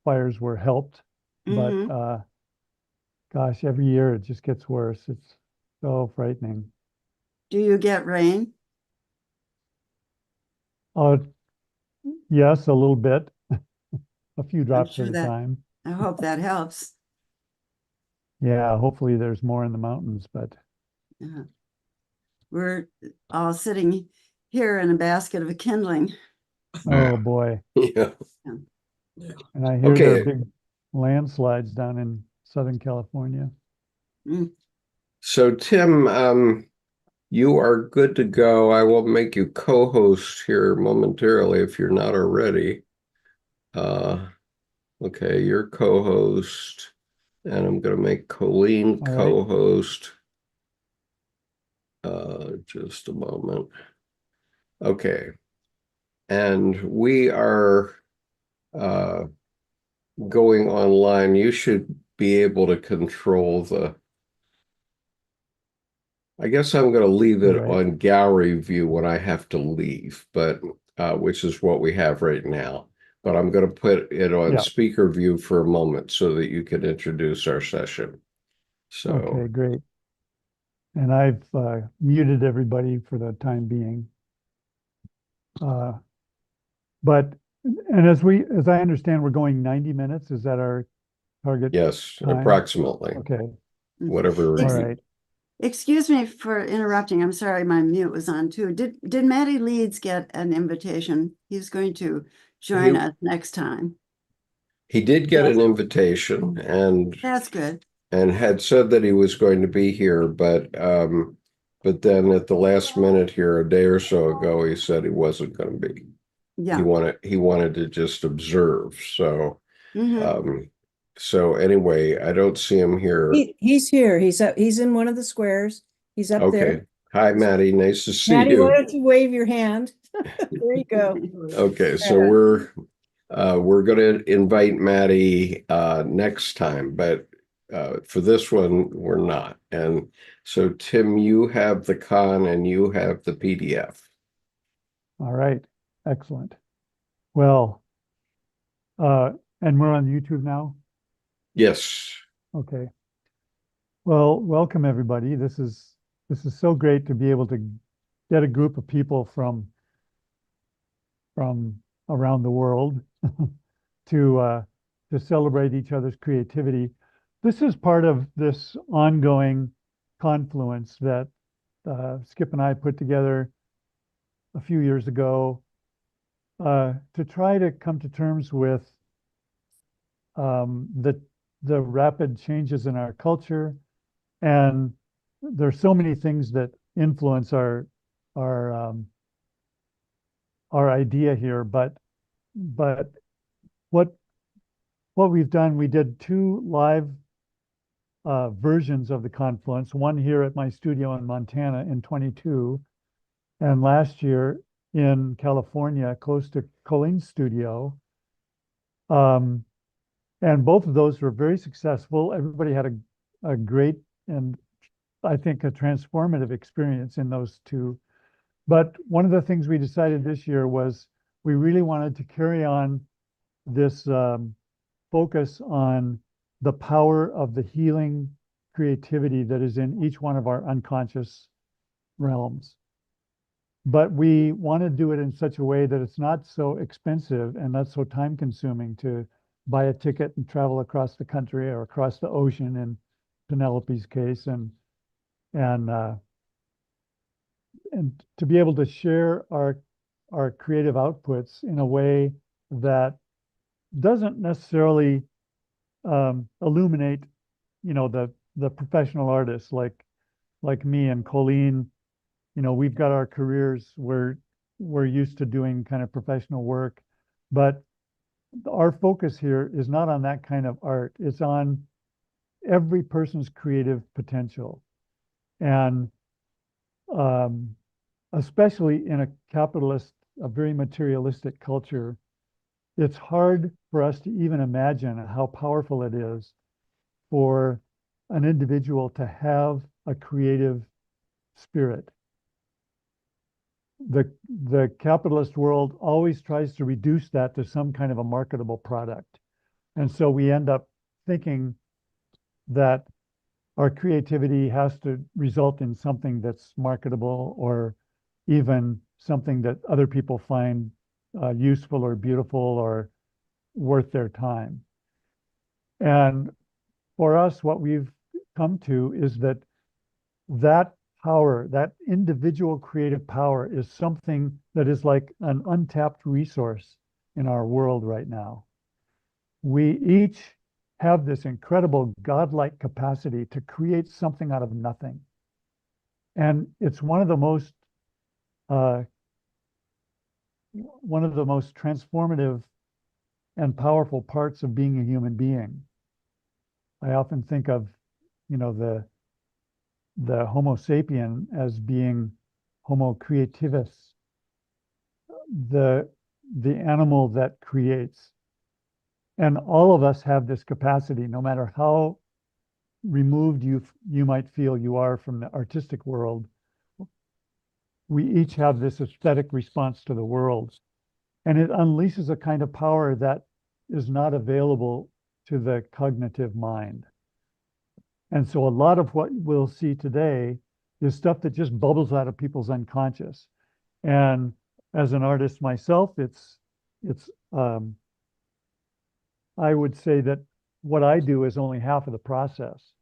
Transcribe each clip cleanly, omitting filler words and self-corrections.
fires were helped, but Hmm. gosh, every year it just gets worse. It's so frightening. Do you get rain? Uh, yes, a little bit, a few I'm drops at sure a that, time. I hope that helps. Yeah, hopefully there's more in the mountains, but Uh, we're all sitting here in a basket of kindling. oh boy. Yeah. Yeah. And I hear there are Okay. big landslides down in Southern California. Mm. So Tim, you are good to go. I will make you co-host here momentarily if you're not already. Uh, okay, you're co-host, and I'm going to make Colleen All right. co-host. Just a moment. Okay, and we are uh, going online. You should be able to control the. I guess I'm going to leave All it right. on gallery view when I have to leave, but which is what we have right now. But I'm going to put it on Yeah. speaker view for a moment so that you can introduce our session. Okay, So, great. And I've muted everybody for the time being. Uh, but and as I understand, we're going 90 minutes. Is that our target yes, time? approximately, Okay. Mm. whatever All Ex- you, right. Excuse me for interrupting. I'm sorry, my mute was on too. Did Matty Leeds get an invitation? He's going to he join us next time. he did get an Yes, invitation that's good. and had said that he was going to be here, but then at the last minute here, a day or so ago, he said he wasn't going to be. Yeah. He wanted to just observe. So Hmm. um, so anyway, I don't see him here. He's here. He's in one of the squares. He's up there. Okay. Hi, Maddie. Nice to see Maddie, why you. don't you wave your hand? There you go. Okay, so Yeah. we're going to invite Maddie next time, but for this one, we're not. And so, Tim, you have the con and you have the PDF. All right. Excellent. Well, uh, and we're on YouTube now. Yes. Okay. Well, welcome everybody. This is so great to be able to get a group of people from around the world to to celebrate each other's creativity. This is part of this ongoing confluence that Skip and I put together a few years ago to try to come to terms with the rapid changes in our culture, and there's so many things that influence our our idea here. But what what we've done, we did two live versions of the Confluence, one here at my studio in Montana in 22, and last year in California, close to Colleen's studio. Um, and both of those were very successful. Everybody had a great and I think a transformative experience in those two. But one of the things we decided this year was we really wanted to carry on this focus on the power of the healing creativity that is in each one of our unconscious realms. But we want to do it in such a way that it's not so expensive and not so time consuming to buy a ticket and travel across the country or across the ocean in Penelope's case, and uh, and to be able to share our creative outputs in a way that doesn't necessarily illuminate, the professional artists like me and Colleen. We've got our careers. We're used to doing kind of professional work, but our focus here is not on that kind of art. It's on every person's creative potential, and um, especially in a capitalist, a very materialistic culture, it's hard for us to even imagine how powerful it is for an individual to have a creative spirit. The capitalist world always tries to reduce that to some kind of a marketable product. And so we end up thinking that our creativity has to result in something that's marketable or even something that other people find useful or beautiful or worth their time. And for us, what we've come to is that that power, that individual creative power, is something that is like an untapped resource in our world right now. We each have this incredible godlike capacity to create something out of nothing. And it's one of the most transformative and powerful parts of being a human being. I often think of, the Homo sapien as being Homo creativus, the animal that creates. And all of us have this capacity, no matter how removed you might feel you are from the artistic world. We each have this aesthetic response to the world, and it unleashes a kind of power that is not available to the cognitive mind. And so a lot of what we'll see today is stuff that just bubbles out of people's unconscious. And as an artist myself, I would say that what I do is only half of the process.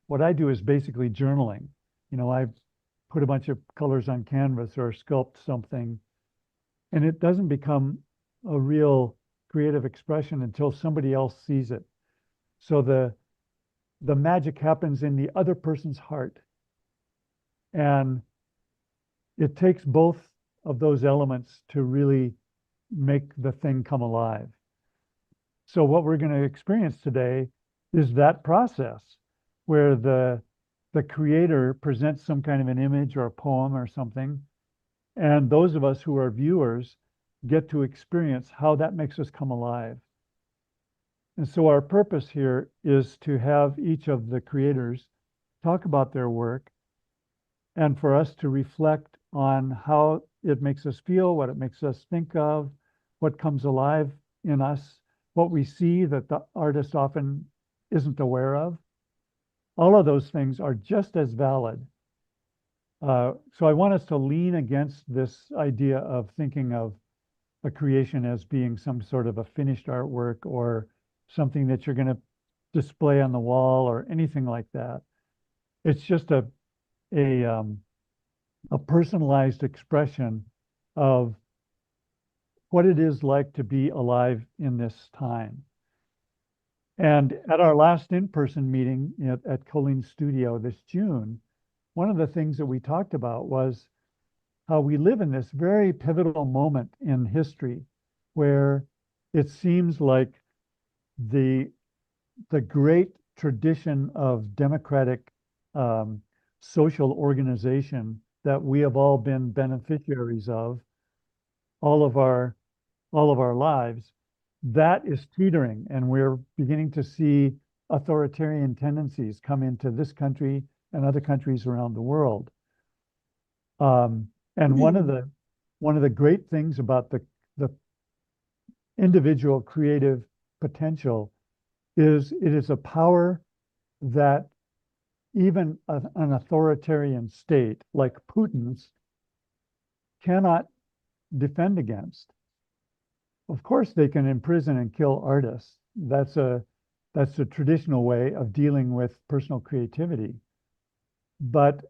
What I do is basically journaling. I put a bunch of colors on canvas or sculpt something, and it doesn't become a real creative expression until somebody else sees it. So the magic happens in the other person's heart. And it takes both of those elements to really make the thing come alive. So what we're going to experience today is that process where the creator presents some kind of an image or a poem or something, and those of us who are viewers get to experience how that makes us come alive. And so our purpose here is to have each of the creators talk about their work and for us to reflect on how it makes us feel, what it makes us think of, what comes alive in us, what we see that the artist often isn't aware of. All of those things are just as valid. So I want us to lean against this idea of thinking of a creation as being some sort of a finished artwork or something that you're going to display on the wall or anything like that. It's just a personalized expression of what it is like to be alive in this time. And at our last in-person meeting at Colleen's studio this June, one of the things that we talked about was how we live in this very pivotal moment in history where it seems like the great tradition of democratic social organization that we have all been beneficiaries of all of our lives, that is teetering, and we're beginning to see authoritarian tendencies come into this country and other countries around the world. And one of the great things about the individual creative potential is it is a power that even an authoritarian state like Putin's cannot defend against. Of course, they can imprison and kill artists. That's a traditional way of dealing with personal creativity. But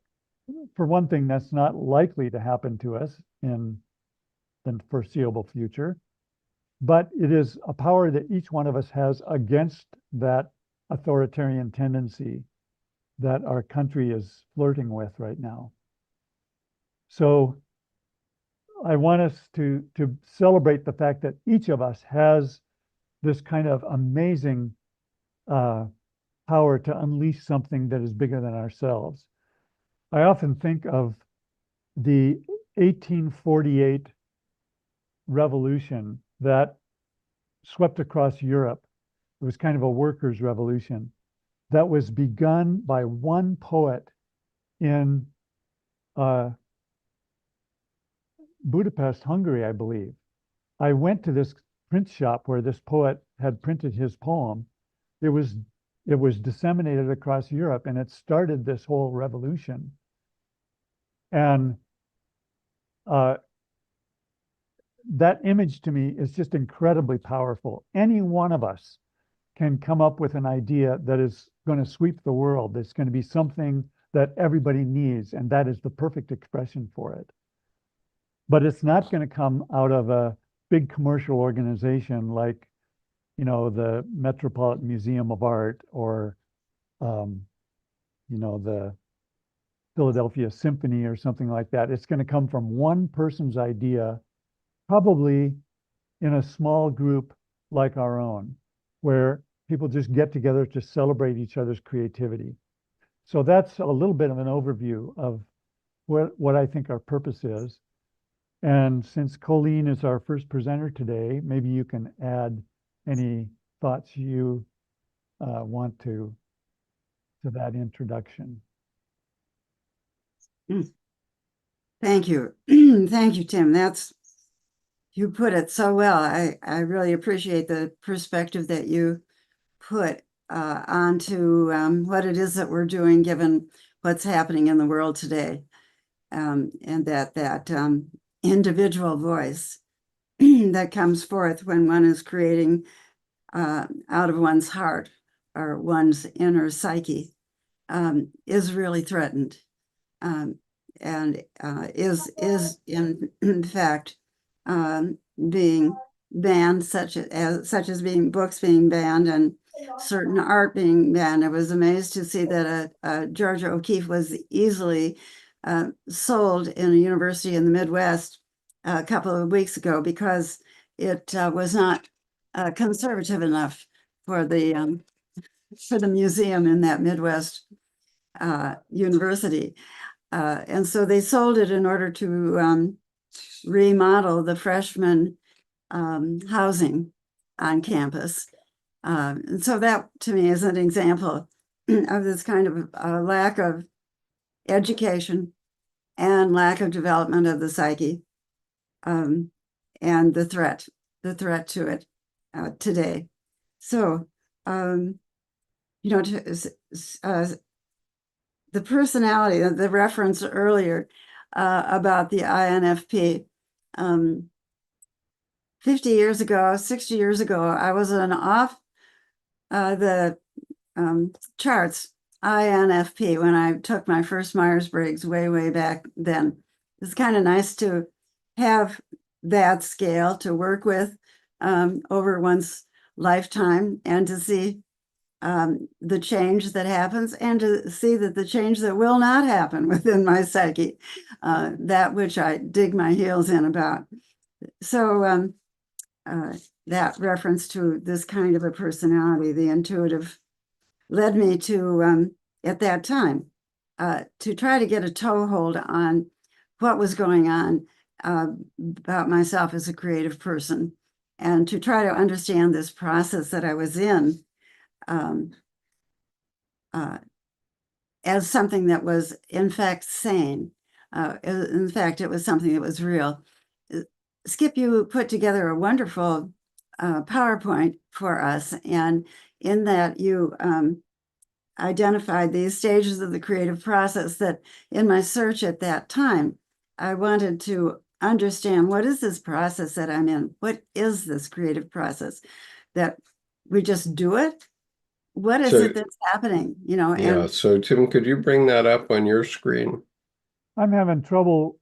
for one thing, that's not likely to happen to us in the foreseeable future. But it is a power that each one of us has against that authoritarian tendency that our country is flirting with right now. So I want us to celebrate the fact that each of us has this kind of amazing power to unleash something that is bigger than ourselves. I often think of the 1848 revolution that swept across Europe. It was kind of a workers' revolution that was begun by one poet in Budapest, Hungary, I believe. I went to this print shop where this poet had printed his poem, it was disseminated across Europe, and it started this whole revolution. And that image to me is just incredibly powerful. Any one of us can come up with an idea that is going to sweep the world. That's going to be something that everybody needs, and that is the perfect expression for it. But it's not going to come out of a big commercial organization like, you know, the Metropolitan Museum of Art or, you know, the Philadelphia Symphony or something like that. It's going to come from one person's idea, probably in a small group like our own, where people just get together to celebrate each other's creativity. So that's a little bit of an overview of what I think our purpose is. And since Colleen is our first presenter today, maybe you can add any thoughts you want to that introduction. Thank you. Thank you, Tim. You put it so well. I really appreciate the perspective that you put onto what it is that we're doing, given what's happening in the world today, and that individual voice that comes forth when one is creating out of one's heart or one's inner psyche is really threatened, and is in fact being banned, such as being books being banned and certain art being banned. I was amazed to see that Georgia O'Keeffe was easily sold in a university in the Midwest a couple of weeks ago because it was not conservative enough for the museum in that Midwest university. And so they sold it in order to remodel the freshman housing on campus. And so that to me is an example of this kind of lack of education and lack of development of the psyche, and the threat to it today. So, you know, the personality, the reference earlier about the INFP, 50 years ago, 60 years ago, I was off the charts INFP when I took my first Myers-Briggs way back then. It's kind of nice to have that scale to work with over one's lifetime, and to see the change that happens, and to see that the change that will not happen within my psyche, that which I dig my heels in about. So that reference to this kind of a personality, the intuitive, led me to, at that time, to try to get a toehold on what was going on about myself as a creative person, and to try to understand this process that I was in as something that was in fact sane. In fact, it was something that was real. Skip, you put together a wonderful PowerPoint for us, and in that you identified these stages of the creative process that in my search at that time, I wanted to understand, what is this process that I'm in? What is this creative process? That we just do it? What is it that's happening? You know, yeah. and So Tim, could you bring that up on your screen? I'm having trouble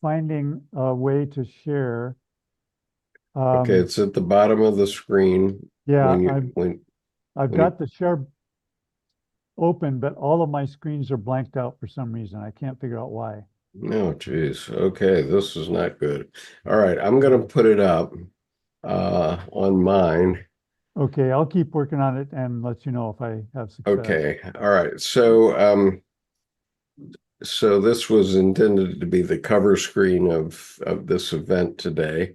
finding a way to share. Okay, it's at the bottom of the screen. Yeah, I've when got the share open, but all of my screens are blanked out for some reason. I can't figure out why. Oh, geez. Okay, this is not good. All right, I'm going to put it up on mine. Okay, I'll keep working on it and let you know if I have success. Okay, all right. So so this was intended to be the cover screen of this event today.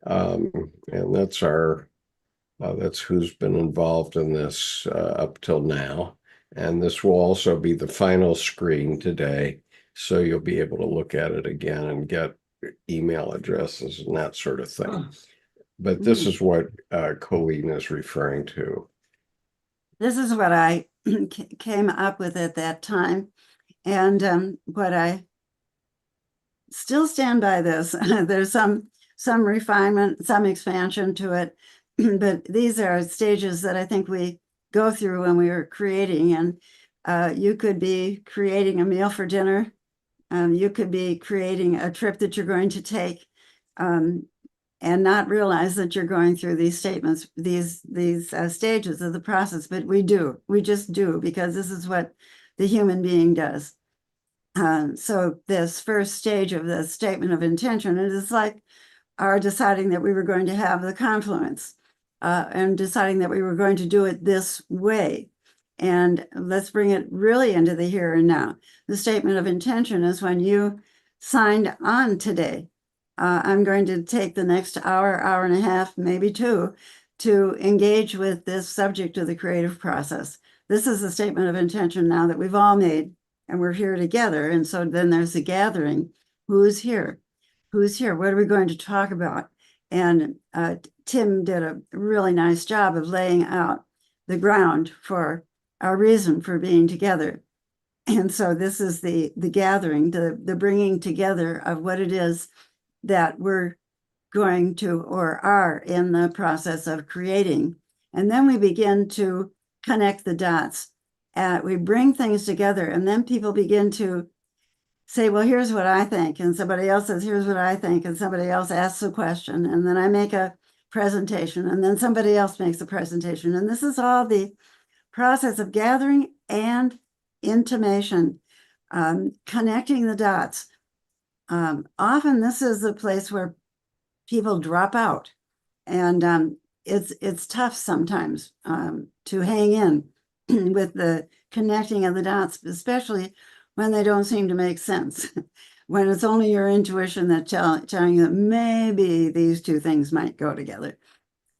And that's that's who's been involved in this up till now. And this will also be the final screen today. So you'll be able to look at it again and get email addresses and that sort of thing. but this is what Colleen is referring to. This is what I came up with at that time. And what I still stand by this. There's some refinement, some expansion to it, but these are stages that I think we go through when we are creating. And you could be creating a meal for dinner. You could be creating a trip that you're going to take, and not realize that you're going through these statements, these stages of the process. But we just do, because this is what the human being does. So this first stage of the statement of intention, it is like our deciding that we were going to have the confluence, and deciding that we were going to do it this way. And let's bring it really into the here and now. The statement of intention is when you signed on today. I'm going to take the next hour, hour and a half, maybe two, to engage with this subject of the creative process. This is a statement of intention now that we've all made, and we're here together. And so then there's the gathering. Who's here? Who's here? What are we going to talk about? And Tim did a really nice job of laying out the ground for our reason for being together. And so this is the gathering, the bringing together of what it is that we're going to or are in the process of creating. And then we begin to connect the dots. We bring things together, and then people begin to say, well, here's what I think. And somebody else says, here's what I think. And somebody else asks a question. And then I make a presentation, and then somebody else makes a presentation. And this is all the process of gathering and intimation, connecting the dots. Often this is the place where people drop out, and it's tough sometimes to hang in with the connecting of the dots, especially when they don't seem to make sense. When it's only your intuition that's telling you that maybe these two things might go together.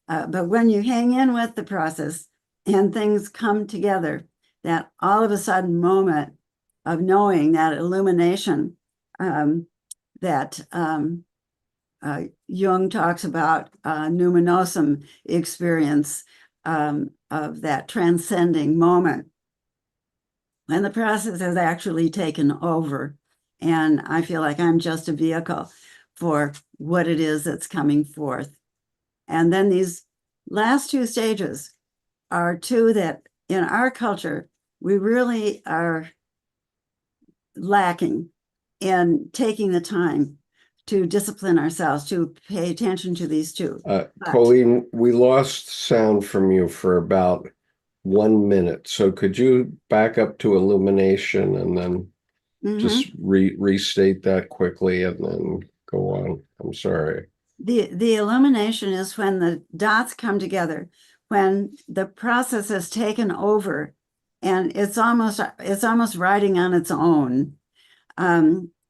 But when you hang in with the process and things come together, that all of a sudden moment of knowing, that illumination, that Jung talks about, numinosum experience, of that transcending moment, when the process has actually taken over. And I feel like I'm just a vehicle for what it is that's coming forth. And then these last two stages are two that in our culture, we really are lacking in taking the time to discipline ourselves, to pay attention to these two. Colleen, we lost sound from you for about 1 minute. So could you back up to illumination and then just restate that quickly and then go on? I'm sorry. The illumination is when the dots come together, when the process has taken over, and it's almost riding on its own.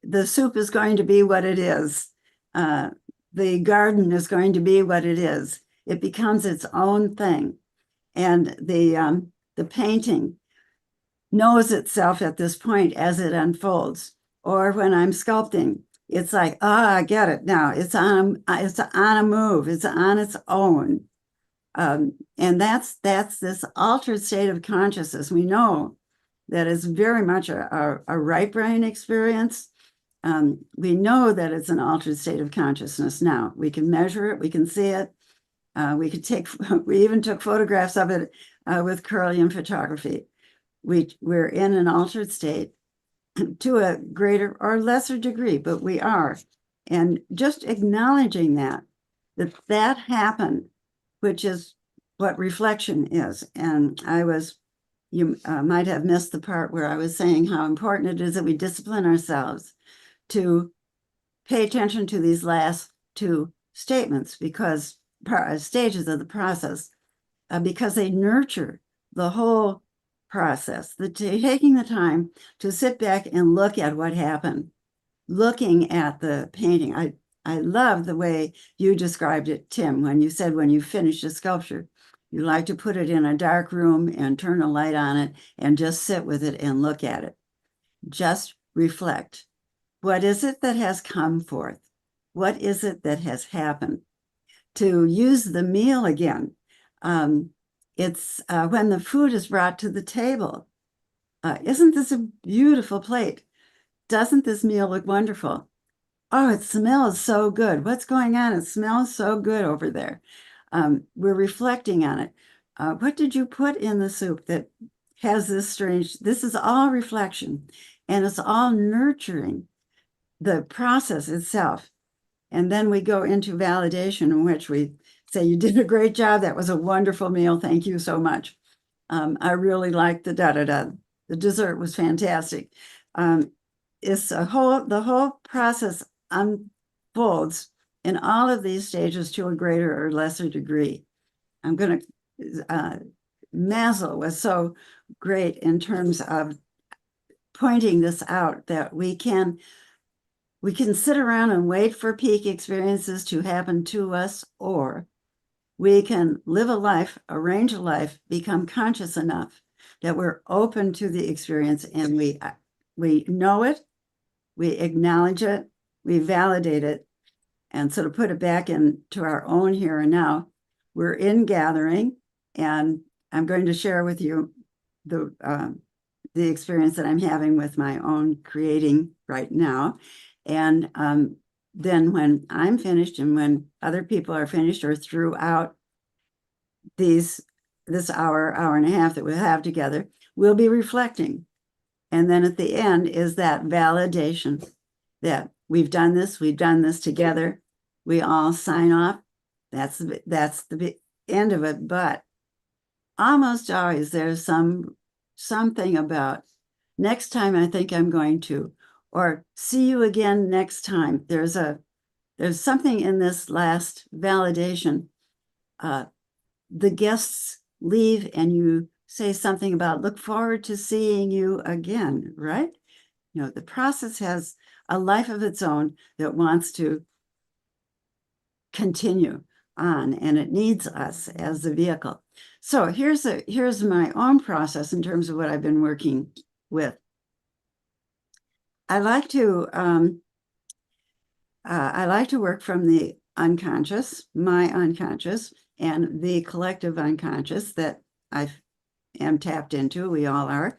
The soup is going to be what it is. The garden is going to be what it is. It becomes its own thing. And the painting knows itself at this point as it unfolds. Or when I'm sculpting, it's like, I get it now. It's on a move. It's on its own. And that's this altered state of consciousness. We know that is very much a right brain experience. We know that it's an altered state of consciousness now. We can measure it. We can see it. We even took photographs of it with Kirlian photography. We're in an altered state to a greater or lesser degree, but we are. And just acknowledging that happened, which is what reflection is. And you might have missed the part where I was saying how important it is that we discipline ourselves to pay attention to these last two statements, because stages of the process, because they nurture the whole process. Taking the time to sit back and look at what happened, looking at the painting. I love the way you described it, Tim, when you said when you finish a sculpture, you like to put it in a dark room and turn a light on it and just sit with it and look at it. Just reflect. What is it that has come forth? What is it that has happened? to use the meal again. It's when the food is brought to the table. Isn't this a beautiful plate? Doesn't this meal look wonderful? Oh, it smells so good. What's going on? It smells so good over there. We're reflecting on it. What did you put in the soup that has this strange, this is all reflection, and it's all nurturing the process itself. And then we go into validation, in which we say, you did a great job. That was a wonderful meal. Thank you so much. I really liked the da-da-da. The dessert was fantastic. It's the whole process unfolds in all of these stages to a greater or lesser degree. I'm going to, Maslow was so great in terms of pointing this out, that we can sit around and wait for peak experiences to happen to us, or we can live a life, arrange a life, become conscious enough that we're open to the experience, and we know it, we acknowledge it, we validate it, and sort of put it back into our own here and now. We're in gathering, and I'm going to share with you the experience that I'm having with my own creating right now. And then when I'm finished, and when other people are finished, or throughout this hour and a half that we'll have together, we'll be reflecting. And then at the end is that validation that we've done this together. We all sign off. That's the end of it. But almost always there's something about next time I think I'm going to, or see you again next time. There's something in this last validation. The guests leave and you say something about look forward to seeing you again, right? You know, the process has a life of its own that wants to continue on, and it needs us as the vehicle. So here's my own process in terms of what I've been working with. I like to work from the unconscious, my unconscious, and the collective unconscious that I am tapped into. We all are.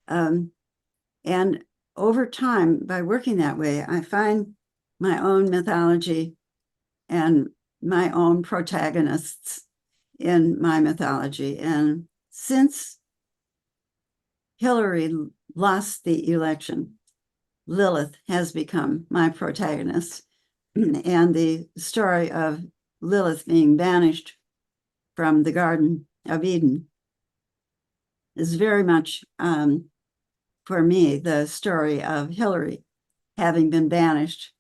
And over time, by working that way, I find my own mythology and my own protagonists in my mythology. And since Hillary lost the election, Lilith has become my protagonist. And the story of Lilith being banished from the Garden of Eden is very much, for me, the story of Hillary having been banished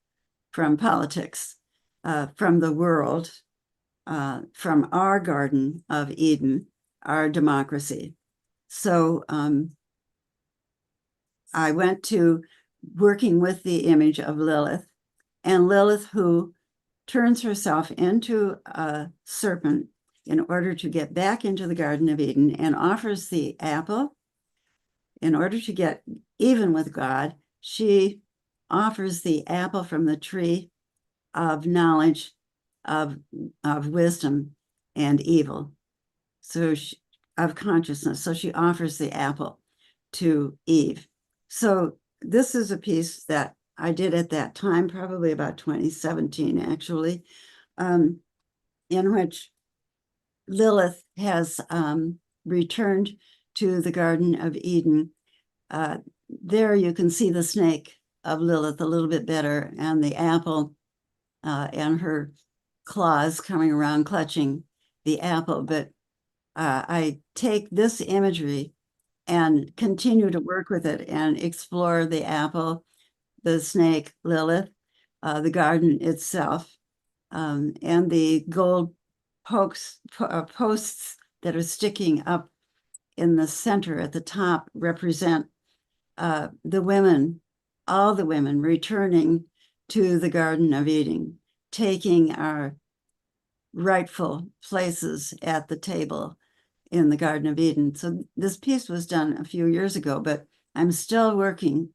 from politics, from the world, from our Garden of Eden, our democracy. So I went to working with the image of Lilith, and Lilith, who turns herself into a serpent in order to get back into the Garden of Eden, and offers the apple. In order to get even with God, she offers the apple from the tree of knowledge, of wisdom and evil, of consciousness. So she offers the apple to Eve. So this is a piece that I did at that time, probably about 2017, actually, in which Lilith has returned to the Garden of Eden. There you can see the snake of Lilith a little bit better, and the apple and her claws coming around clutching the apple. But I take this imagery and continue to work with it and explore the apple, the snake, Lilith, the garden itself, and the gold posts that are sticking up in the center at the top represent the women, all the women returning to the Garden of Eden, taking our rightful places at the table in the Garden of Eden. So this piece was done a few years ago, but I'm still working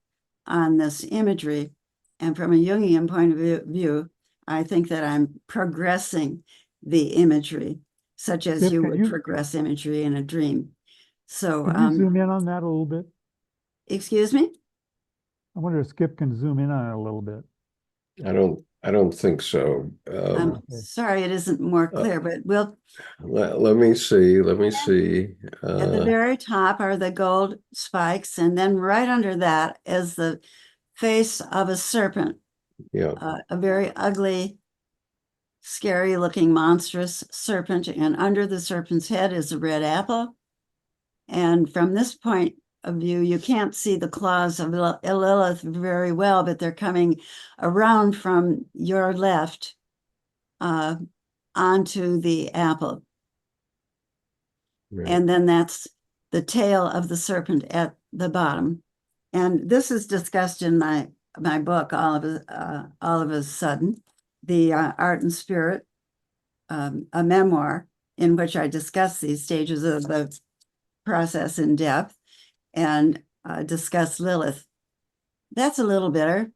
on this imagery. And from a Jungian point of view, I think that I'm progressing the imagery, such as Skip, you can would you- progress imagery in a dream. So, Can you zoom in on that a little bit? excuse me? I wonder if Skip can zoom in on it a little bit. I don't think so. I'm Okay. sorry it isn't more clear, but we'll, Let me see. Let me see. at the very top are the gold spikes, and then right under that is the face of a serpent, Yeah. a very ugly, scary looking monstrous serpent, and under the serpent's head is a red apple. And from this point of view, you can't see the claws of Lilith very well, but they're coming around from your left onto the apple. Right. And then that's the tail of the serpent at the bottom. And this is discussed in my book, all of a sudden, the Art and Spirit, a memoir in which I discuss these stages of the process in depth and discuss Lilith. That's a little better.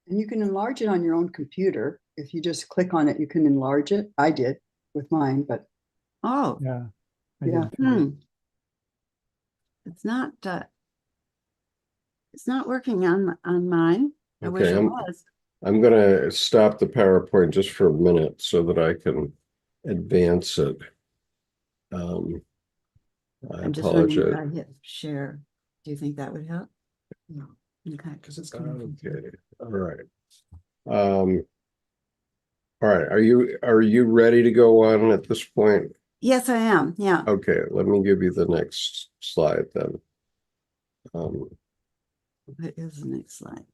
And you can enlarge it on your own computer. If you just click on it, you can enlarge it. I did with mine, but Oh, Yeah. I Yeah. did too. it's not working on mine. I wish Okay, it was. I'm gonna stop the PowerPoint just for a minute so that I can advance it. I I'm just wondering if apologize. I hit share. Do you think that would help? No. Okay. because it's coming from. Okay, all right. All right, are you ready to go on at this point? Yes, I am. Yeah. Okay, let me give you the next slide then. What is the next slide?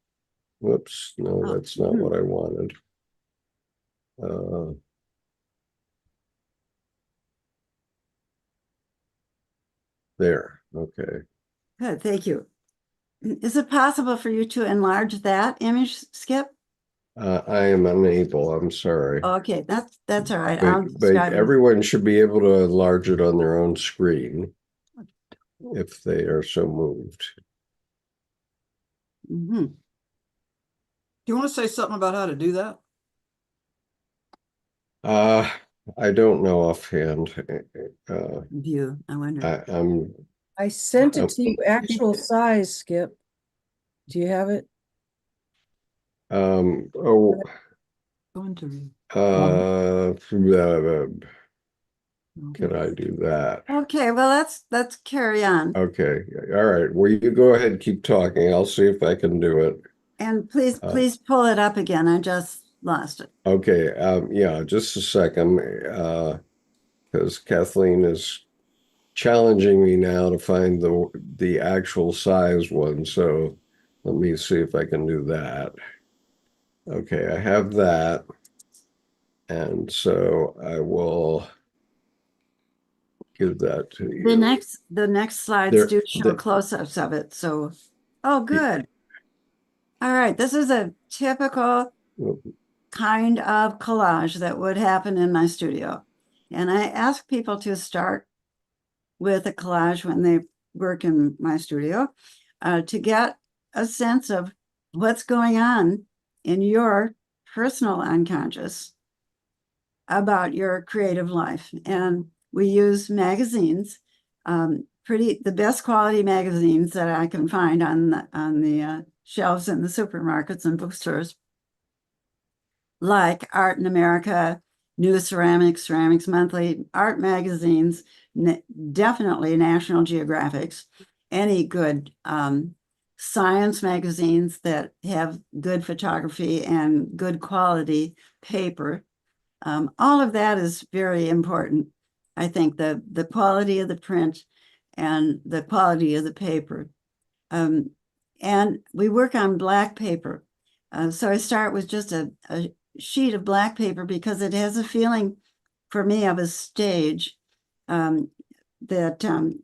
Whoops, no, Oh, that's not what I wanted. There, okay. Good. Thank you. Is it possible for you to enlarge that image, Skip? I am unable, I'm sorry. Okay, that's all right. I'll But describe it. everyone should be able to enlarge it on their own screen if they are so moved. Mhm. Do you want to say something about how to do that? I don't know offhand. View, I wonder. I'm I sent it to you actual size, Skip. Do you have it? oh Go into can I do that? Okay, well, let's carry on. Okay, all right. Well, you go ahead and keep talking. I'll see if I can do it. And please pull it up again. I just lost it. Okay, yeah, just a second, because Kathleen is challenging me now to find the actual size one. So let me see if I can do that. Okay, I have that. And so I will give that to you. The next slides There- do show close-ups of it. So, oh, good. All right, this is a typical kind of collage that would happen in my studio. And I ask people to start with a collage when they work in my studio to get a sense of what's going on in your personal unconscious about your creative life. And we use magazines, the best quality magazines that I can find on the shelves in the supermarkets and bookstores, like Art in America, New Ceramics, Ceramics Monthly, art magazines, definitely National Geographics, any good science magazines that have good photography and good quality paper. All of that is very important. I think the quality of the print and the quality of the paper. And we work on black paper. So I start with just a sheet of black paper because it has a feeling for me of a stage that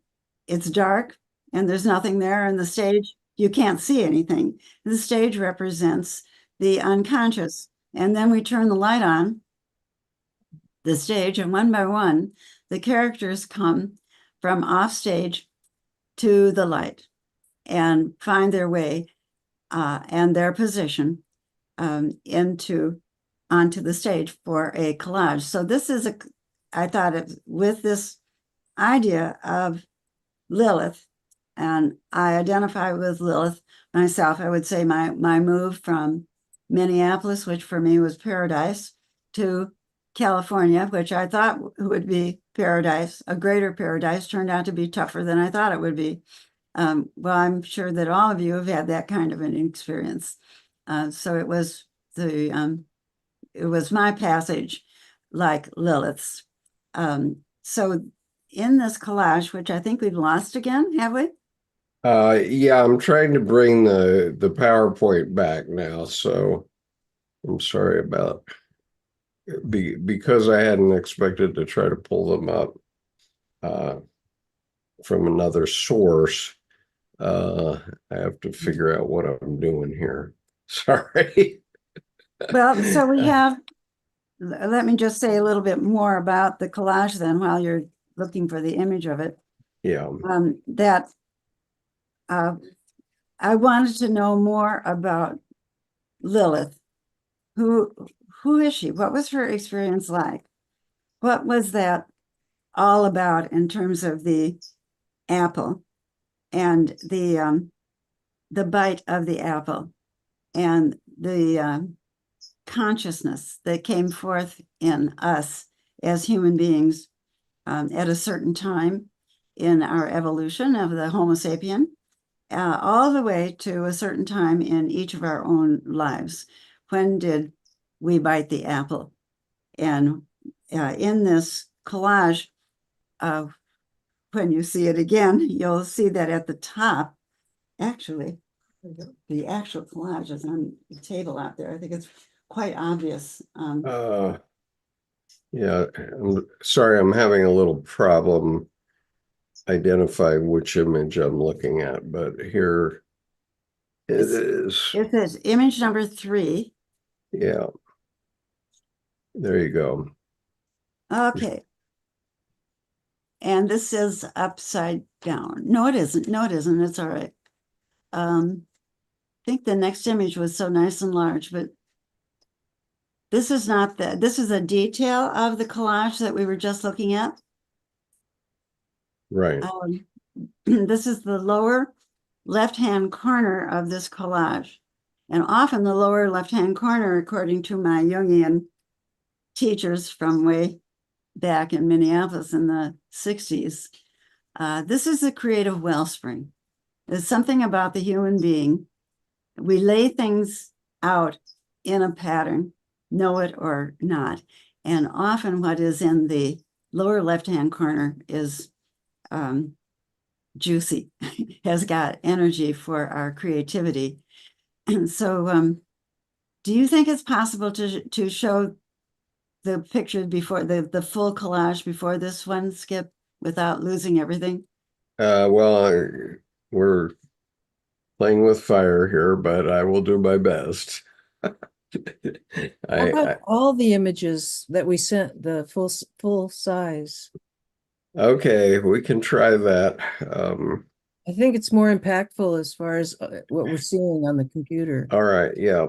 it's dark and there's nothing there, and the stage, you can't see anything. The stage represents the unconscious. And then we turn the light on the stage, and one by one, the characters come from off stage to the light and find their way and their position into onto the stage for a collage. So this is I thought with this idea of Lilith, and I identify with Lilith myself. I would say my move from Minneapolis, which for me was paradise, to California, which I thought would be paradise, a greater paradise, turned out to be tougher than I thought it would be. Well, I'm sure that all of you have had that kind of an experience. So it was my passage like Lilith's. So in this collage, which I think we've lost again, have we? Yeah, I'm trying to bring the PowerPoint back now, so I'm sorry about because I hadn't expected to try to pull them up from another source. I have to figure out what I'm doing here. Sorry. Well, so we have, let me just say a little bit more about the collage then while you're looking for the image of it. Yeah. That I wanted to know more about Lilith. Who is she? What was her experience like? What was that all about in terms of the apple and the bite of the apple and the consciousness that came forth in us as human beings at a certain time in our evolution of the Homo sapien, all the way to a certain time in each of our own lives. When did we bite the apple? And in this collage, when you see it again, you'll see that at the top, actually, the actual collage is on the table out there. I think it's quite obvious. Yeah, I'm sorry, I'm having a little problem identifying which image I'm looking at, but here it is. It says image number 3. Yeah. There you go. Okay. And this is upside down. No, it isn't. No, it isn't. It's all right. I think the next image was so nice and large, but this is not that. This is a detail of the collage that we were just looking at. Right. This is the lower left-hand corner of this collage. And often the lower left-hand corner, according to my Jungian teachers from way back in Minneapolis in the 60s, this is the creative wellspring. There's something about the human being. We lay things out in a pattern, know it or not. And often what is in the lower left-hand corner is juicy, has got energy for our creativity. And so do you think it's possible to show the picture before the full collage before this one, Skip, without losing everything? Well, we're playing with fire here, but I will do my best. How about all the images that we sent, the full size? Okay, we can try that. I think it's more impactful as far as what we're seeing on the computer. All right, yeah.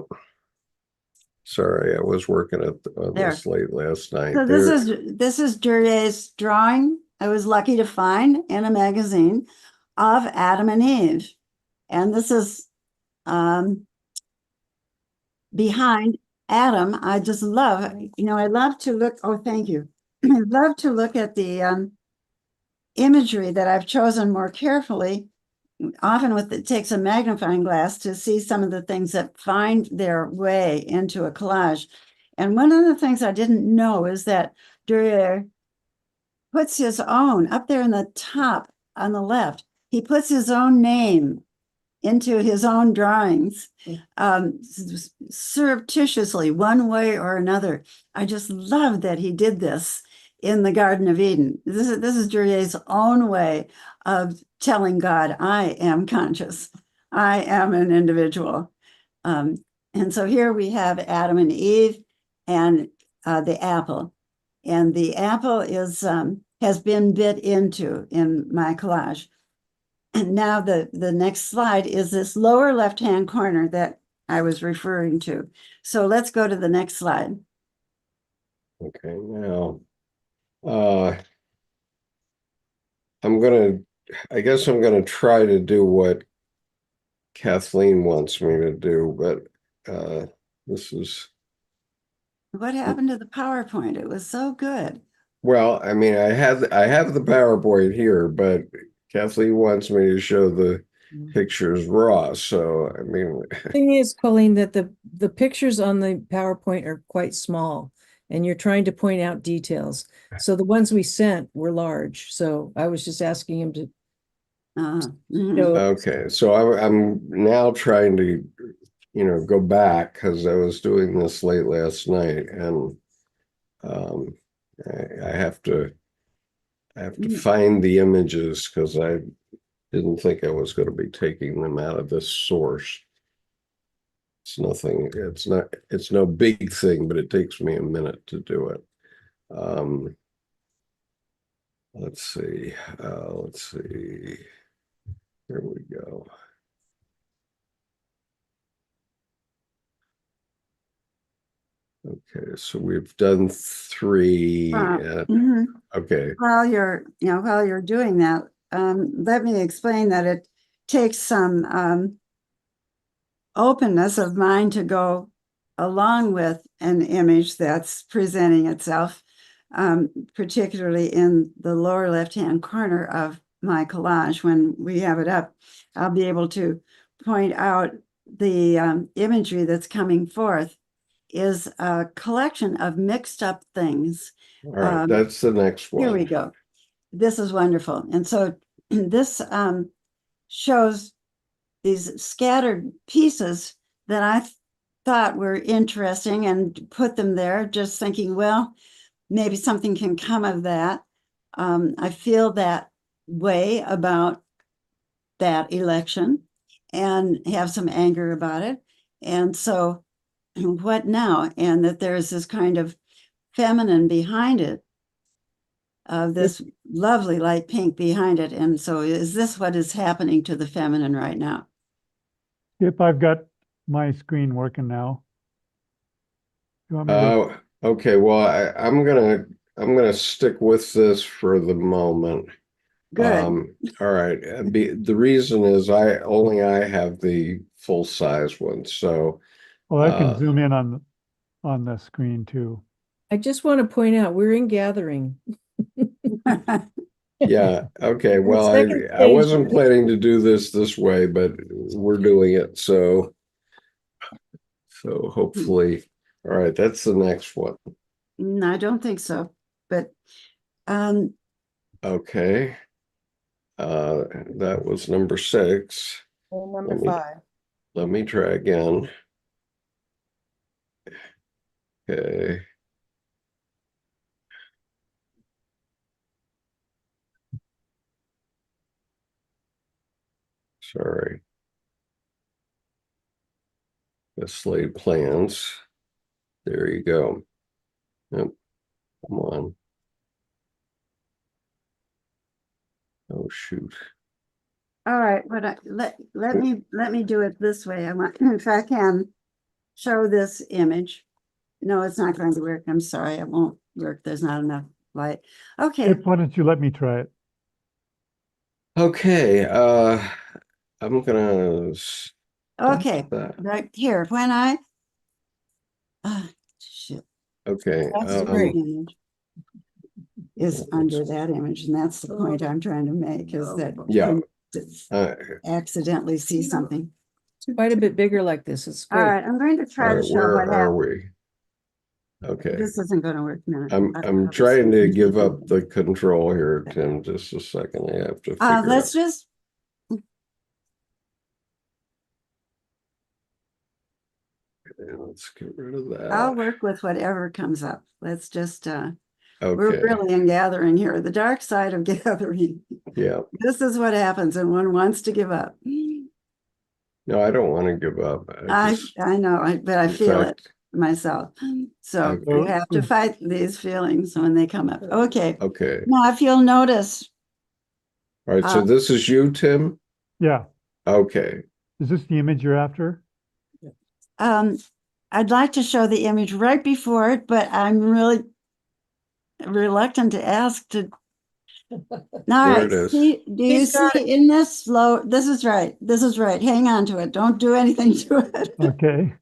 Sorry, I was working on There. this late last night. So this is Durier's drawing I was lucky to find in a magazine of Adam and Eve. And this is behind Adam. I just love, I love to look, oh, thank you. I love to look at the imagery that I've chosen more carefully. Often it takes a magnifying glass to see some of the things that find their way into a collage. And one of the things I didn't know is that Durier puts his own, up there in the top on the left, he puts his own name into his own drawings, surreptitiously, one way or another. I just love that he did this in the Garden of Eden. This is Durier's own way of telling God, I am conscious. I am an individual. And so here we have Adam and Eve and the apple. And the apple is has been bit into in my collage. And now the next slide is this lower left-hand corner that I was referring to. So let's go to the next slide. Okay, now, uh, I guess I'm gonna try to do what Kathleen wants me to do, but this is, What happened to the PowerPoint? It was so good. well, I mean, I have the PowerPoint here, but Kathleen wants me to show the pictures raw. So, I mean, Thing is, Colleen, that the pictures on the PowerPoint are quite small and you're trying to point out details. So the ones we sent were large. So I was just asking him to Mhm. show. okay. So I'm now trying to, go back because I was doing this late last night, and um, I have to find the images because I didn't think I was going to be taking them out of this source. It's nothing, it's no big thing, but it takes me a minute to do it. Let's see. Here we go. Okay, so we've done 3. Mhm. Okay. While you're doing that, let me explain that it takes some openness of mind to go along with an image that's presenting itself, particularly in the lower left-hand corner of my collage. When we have it up, I'll be able to point out the imagery that's coming forth is a collection of mixed up things. All right, that's the next one. Here we go. This is wonderful. And so this shows these scattered pieces that I thought were interesting and put them there, just thinking, well, maybe something can come of that. I feel that way about that election and have some anger about it. And so what now? And that there's this kind of feminine behind it, this lovely light pink behind it. And so is this what is happening to the feminine right now? If I've got my screen working now. You want me to? Okay, well, I'm gonna stick with this for the moment. Good. All right. The reason is I have the full size one, so Well, I can zoom in on the screen too. I just want to point out we're in gathering. yeah. Okay. Well, second I wasn't stage. planning to do this way, but we're doing it, so hopefully, all right. That's the next one. No, I don't think so. But Okay. That was number 6. Number Let me- 5. Let me try again. Okay. Sorry. The slate plans. There you go. Yep. Come on. Oh shoot. all right, but let me do it this way. I want, if I can show this image. No, it's not going to work. I'm sorry, it won't work. There's not enough light. Okay. Why don't you let me try it? Okay. I'm gonna stop Okay. that. Right here. When I shit. Okay. That's great. Image is under that image, and that's the point I'm trying to make, is that Yeah. accidentally see something. Quite a bit bigger like this. It's All great. right, I'm going to try to show where what are happened. we? Okay. This isn't going to work now. I'm trying to give up the control here, Tim. Just a second. I have to figure out. Let's just Let's get rid of that. I'll work with whatever comes up. Let's just we're Okay. really in gathering here. The dark side of gathering. Yeah. This is what happens when one wants to give up. No, I don't want to give up. I know, but I in feel it fact, myself. So Okay. you have to fight these feelings when they come up. Okay. Okay. Now, if you'll notice, All right. So this is you, Tim? Yeah. Okay. Is this the image you're after? I'd like to show the image right before it, but I'm really reluctant to ask to. All There right, it is. see, do you He's got see in this flow? This is right. This is right. Hang on to it. Don't do anything to it. Okay.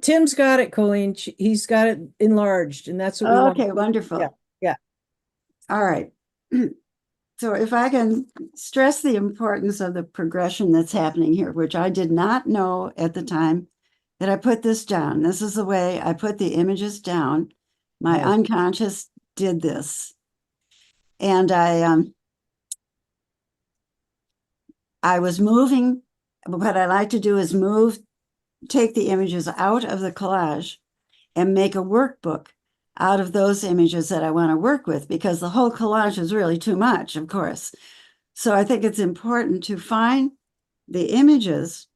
Tim's got it, Colleen. He's got it enlarged, and that's what we want. Okay, wonderful. Yeah, yeah. All right. So if I can stress the importance of the progression that's happening here, which I did not know at the time that I put this down. This is the way I put the images down. My Oh. unconscious did this. And I was moving. What I like to do is take the images out of the collage and make a workbook out of those images that I want to work with, because the whole collage is really too much, of course. So I think it's important to find the images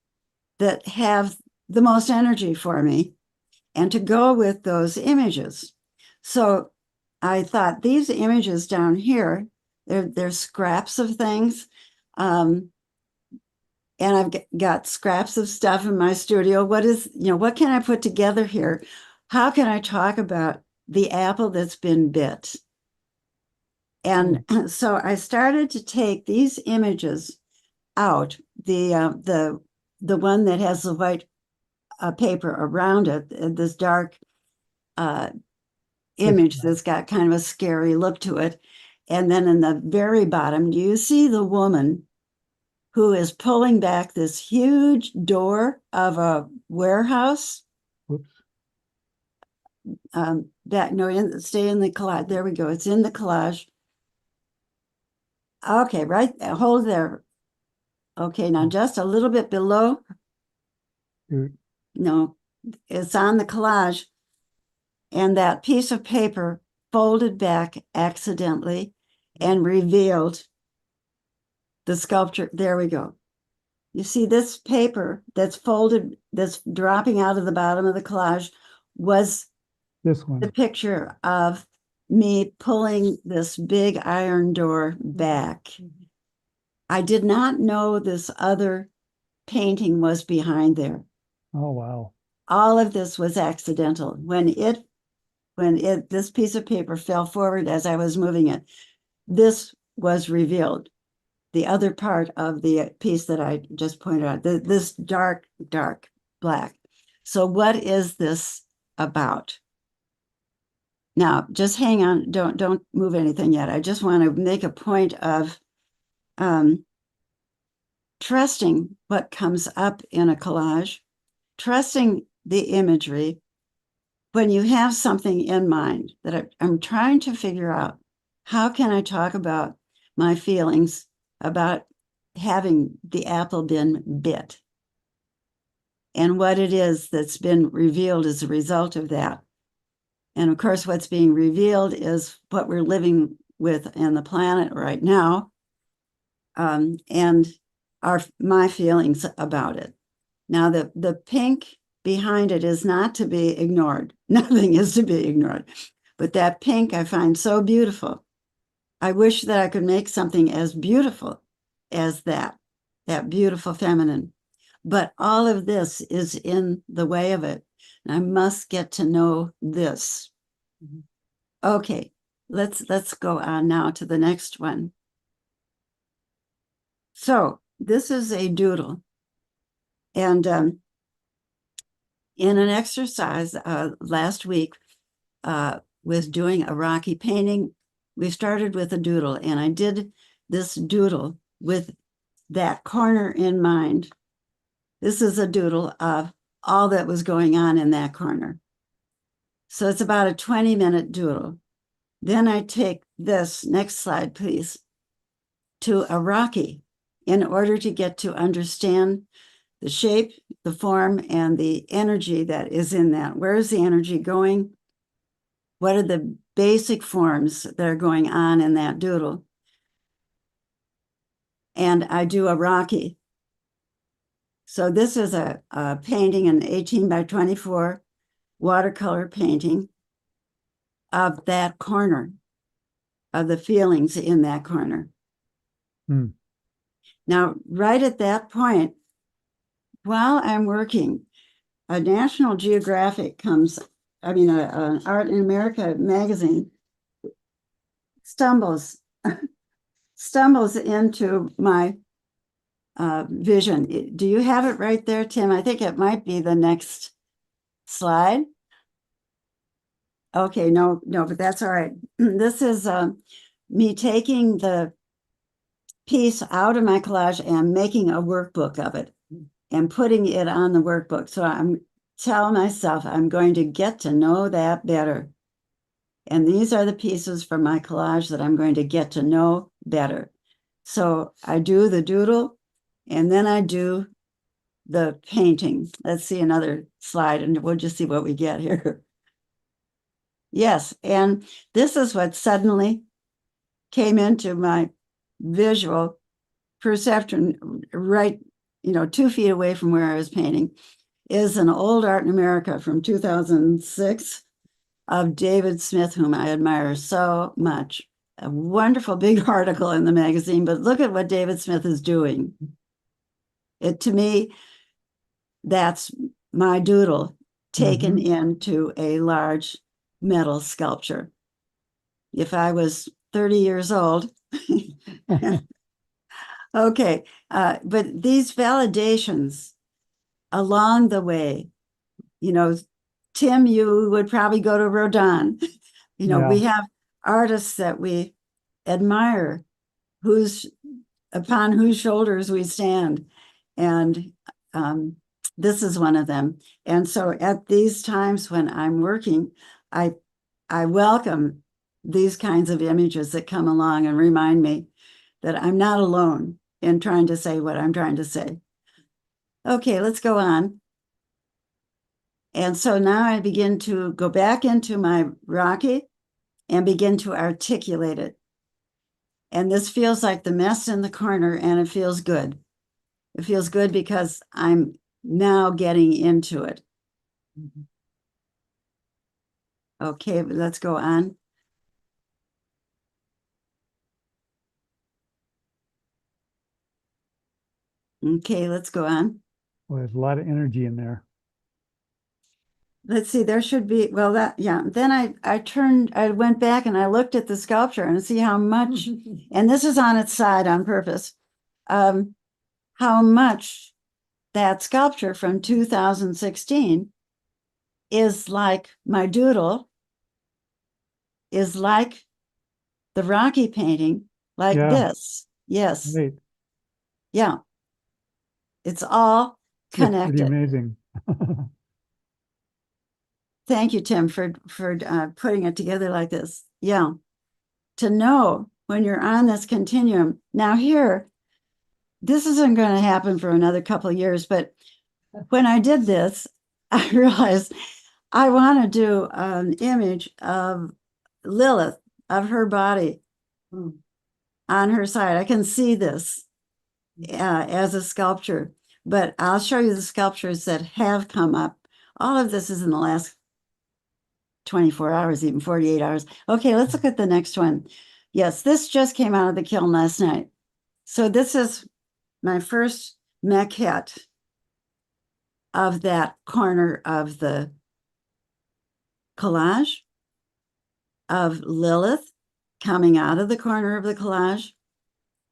that have the most energy for me and to go with those images. So I thought these images down here, they're scraps of things. And I've got scraps of stuff in my studio. What can I put together here? How can I talk about the apple that's been bit? And so I started to take these images out, the one that has the white paper around it, this dark image that's got kind of a scary look to it. And then in the very bottom, do you see the woman who is pulling back this huge door of a warehouse? Whoops. Stay in the collage. There we go. It's in the collage. Okay, right. Hold there. Okay, now just a little bit below. Good. No, it's on the collage. And that piece of paper folded back accidentally and revealed the sculpture. There we go. You see this paper that's folded, that's dropping out of the bottom of the collage, was This one. the picture of me pulling this big iron door back. I did not know this other painting was behind there. Oh, wow. All of this was accidental. When this piece of paper fell forward as I was moving it, this was revealed. The other part of the piece that I just pointed out, this dark black. So what is this about? Now, just hang on. Don't move anything yet. I just want to make a point of trusting what comes up in a collage, trusting the imagery. When you have something in mind that I'm trying to figure out, how can I talk about my feelings about having the apple been bit and what it is that's been revealed as a result of that? And of course, what's being revealed is what we're living with in the planet right now, and my feelings about it. Now, the pink behind it is not to be ignored. Nothing is to be ignored. But that pink I find so beautiful. I wish that I could make something as beautiful as that beautiful feminine. But all of this is in the way of it. And I must get to know this. Okay, let's go on now to the next one. So this is a doodle. And in an exercise last week with doing a Rocky painting, we started with a doodle, and I did this doodle with that corner in mind. This is a doodle of all that was going on in that corner. So it's about a 20-minute doodle. Then I take this, next slide, please, to a Rocky in order to get to understand the shape, the form, and the energy that is in that. Where is the energy going? What are the basic forms that are going on in that doodle? And I do a Rocky. So this is a painting, an 18 by 24 watercolor painting of that corner, of the feelings in that corner. Now, right at that point, while I'm working, a National Geographic comes, an Art in America magazine stumbles into my vision. Do you have it right there, Tim? I think it might be the next slide. Okay, no, but that's all right. This is me taking the piece out of my collage and making a workbook of it and putting it on the workbook. So I'm telling myself I'm going to get to know that better. And these are the pieces from my collage that I'm going to get to know better. So I do the doodle and then I do the painting. Let's see another slide and we'll just see what we get here. Yes, and this is what suddenly came into my visual perception right, 2 feet away from where I was painting, is an old Art in America from 2006 of David Smith, whom I admire so much. A wonderful big article in the magazine, but look at what David Smith is doing. To me, that's my doodle taken into a large metal sculpture. If I was 30 years old, okay, but these validations along the way, Tim, you would probably go to Rodin. We have artists that we admire, upon whose shoulders we stand. And this is one of them. And so at these times when I'm working, I welcome these kinds of images that come along and remind me that I'm not alone in trying to say what I'm trying to say. Okay, let's go on. And so now I begin to go back into my Rocky and begin to articulate it. And this feels like the mess in the corner, and it feels good. It feels good because I'm now getting into it. Okay, let's go on. Okay, let's go on. Well, there's a lot of energy in there. Let's see, there should be, well, then I went back and I looked at the sculpture and see how much, and this is on its side on purpose, how much that sculpture from 2016 is like my doodle, is like the Rocky painting, like this. Yes. Great. Yeah. It's all It's pretty connected. amazing. Thank you, Tim, for putting it together like this. Yeah. To know when you're on this continuum. Now here, this isn't going to happen for another couple of years, but when I did this, I realized I want to do an image of Lilith, of her body on her side. I can see this as a sculpture, but I'll show you the sculptures that have come up. All of this is in the last 24 hours, even 48 hours. Okay, let's look at the next one. Yes, this just came out of the kiln last night. So this is my first maquette of that corner of the collage of Lilith coming out of the corner of the collage,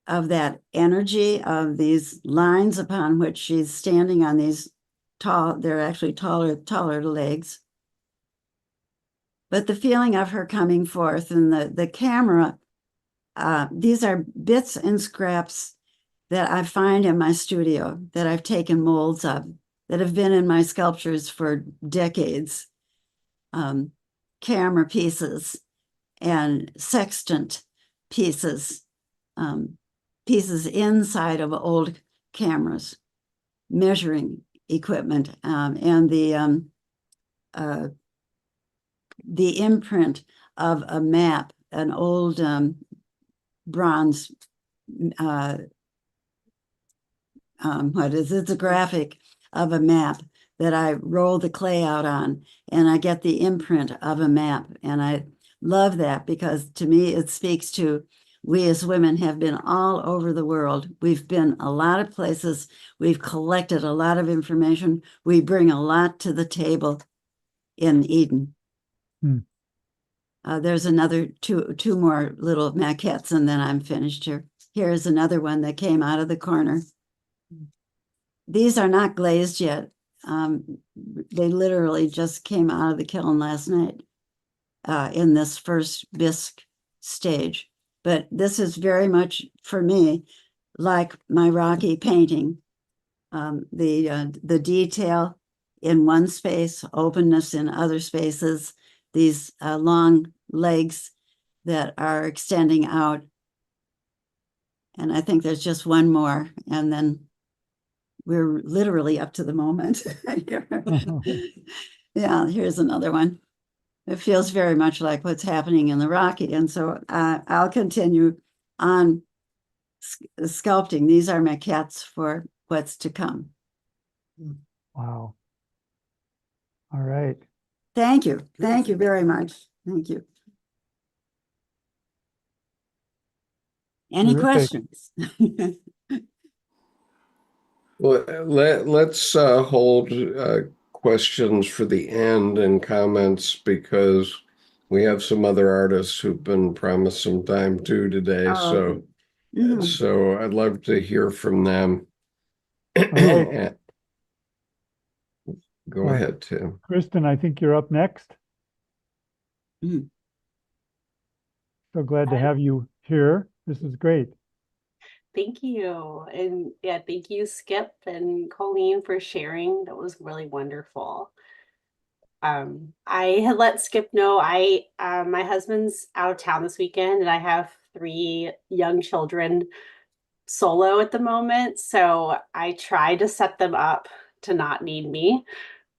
of that energy of these lines upon which she's standing on these tall, they're actually taller legs. But the feeling of her coming forth and the camera, these are bits and scraps that I find in my studio that I've taken molds of, that have been in my sculptures for decades. Camera pieces and sextant pieces, pieces inside of old cameras, measuring equipment, and the imprint of a map, an old bronze, it's a graphic of a map that I roll the clay out on, and I get the imprint of a map. And I love that because to me, it speaks to, we as women have been all over the world. We've been a lot of places. We've collected a lot of information. We bring a lot to the table in Eden. There's another two more little maquettes, and then I'm finished here. Here's another one that came out of the corner. These are not glazed yet. They literally just came out of the kiln last night in this first bisque stage. But this is very much, for me, like my Rocky painting. The detail in one space, openness in other spaces, these long legs that are extending out. And I think there's just one more, and then we're literally up to the moment. Yeah, here's another one. It feels very much like what's happening in the Rocky. And so I'll continue on sculpting. These are maquettes for what's to come. Wow. All right. Thank you. Thank you very much. Thank you. Any Terrific. questions? Well, let's hold questions for the end and comments, because we have some other artists who've been promised some time too today. Oh, mhm. So I'd love to hear from them. All right. Go ahead, Tim. Kristen, I think you're up next. Mm. So glad to have you here. This is great. Thank you. And yeah, thank you, Skip and Colleen, for sharing. That was really wonderful. I had let Skip know my husband's out of town this weekend, and I have 3 young children solo at the moment. So I tried to set them up to not need me,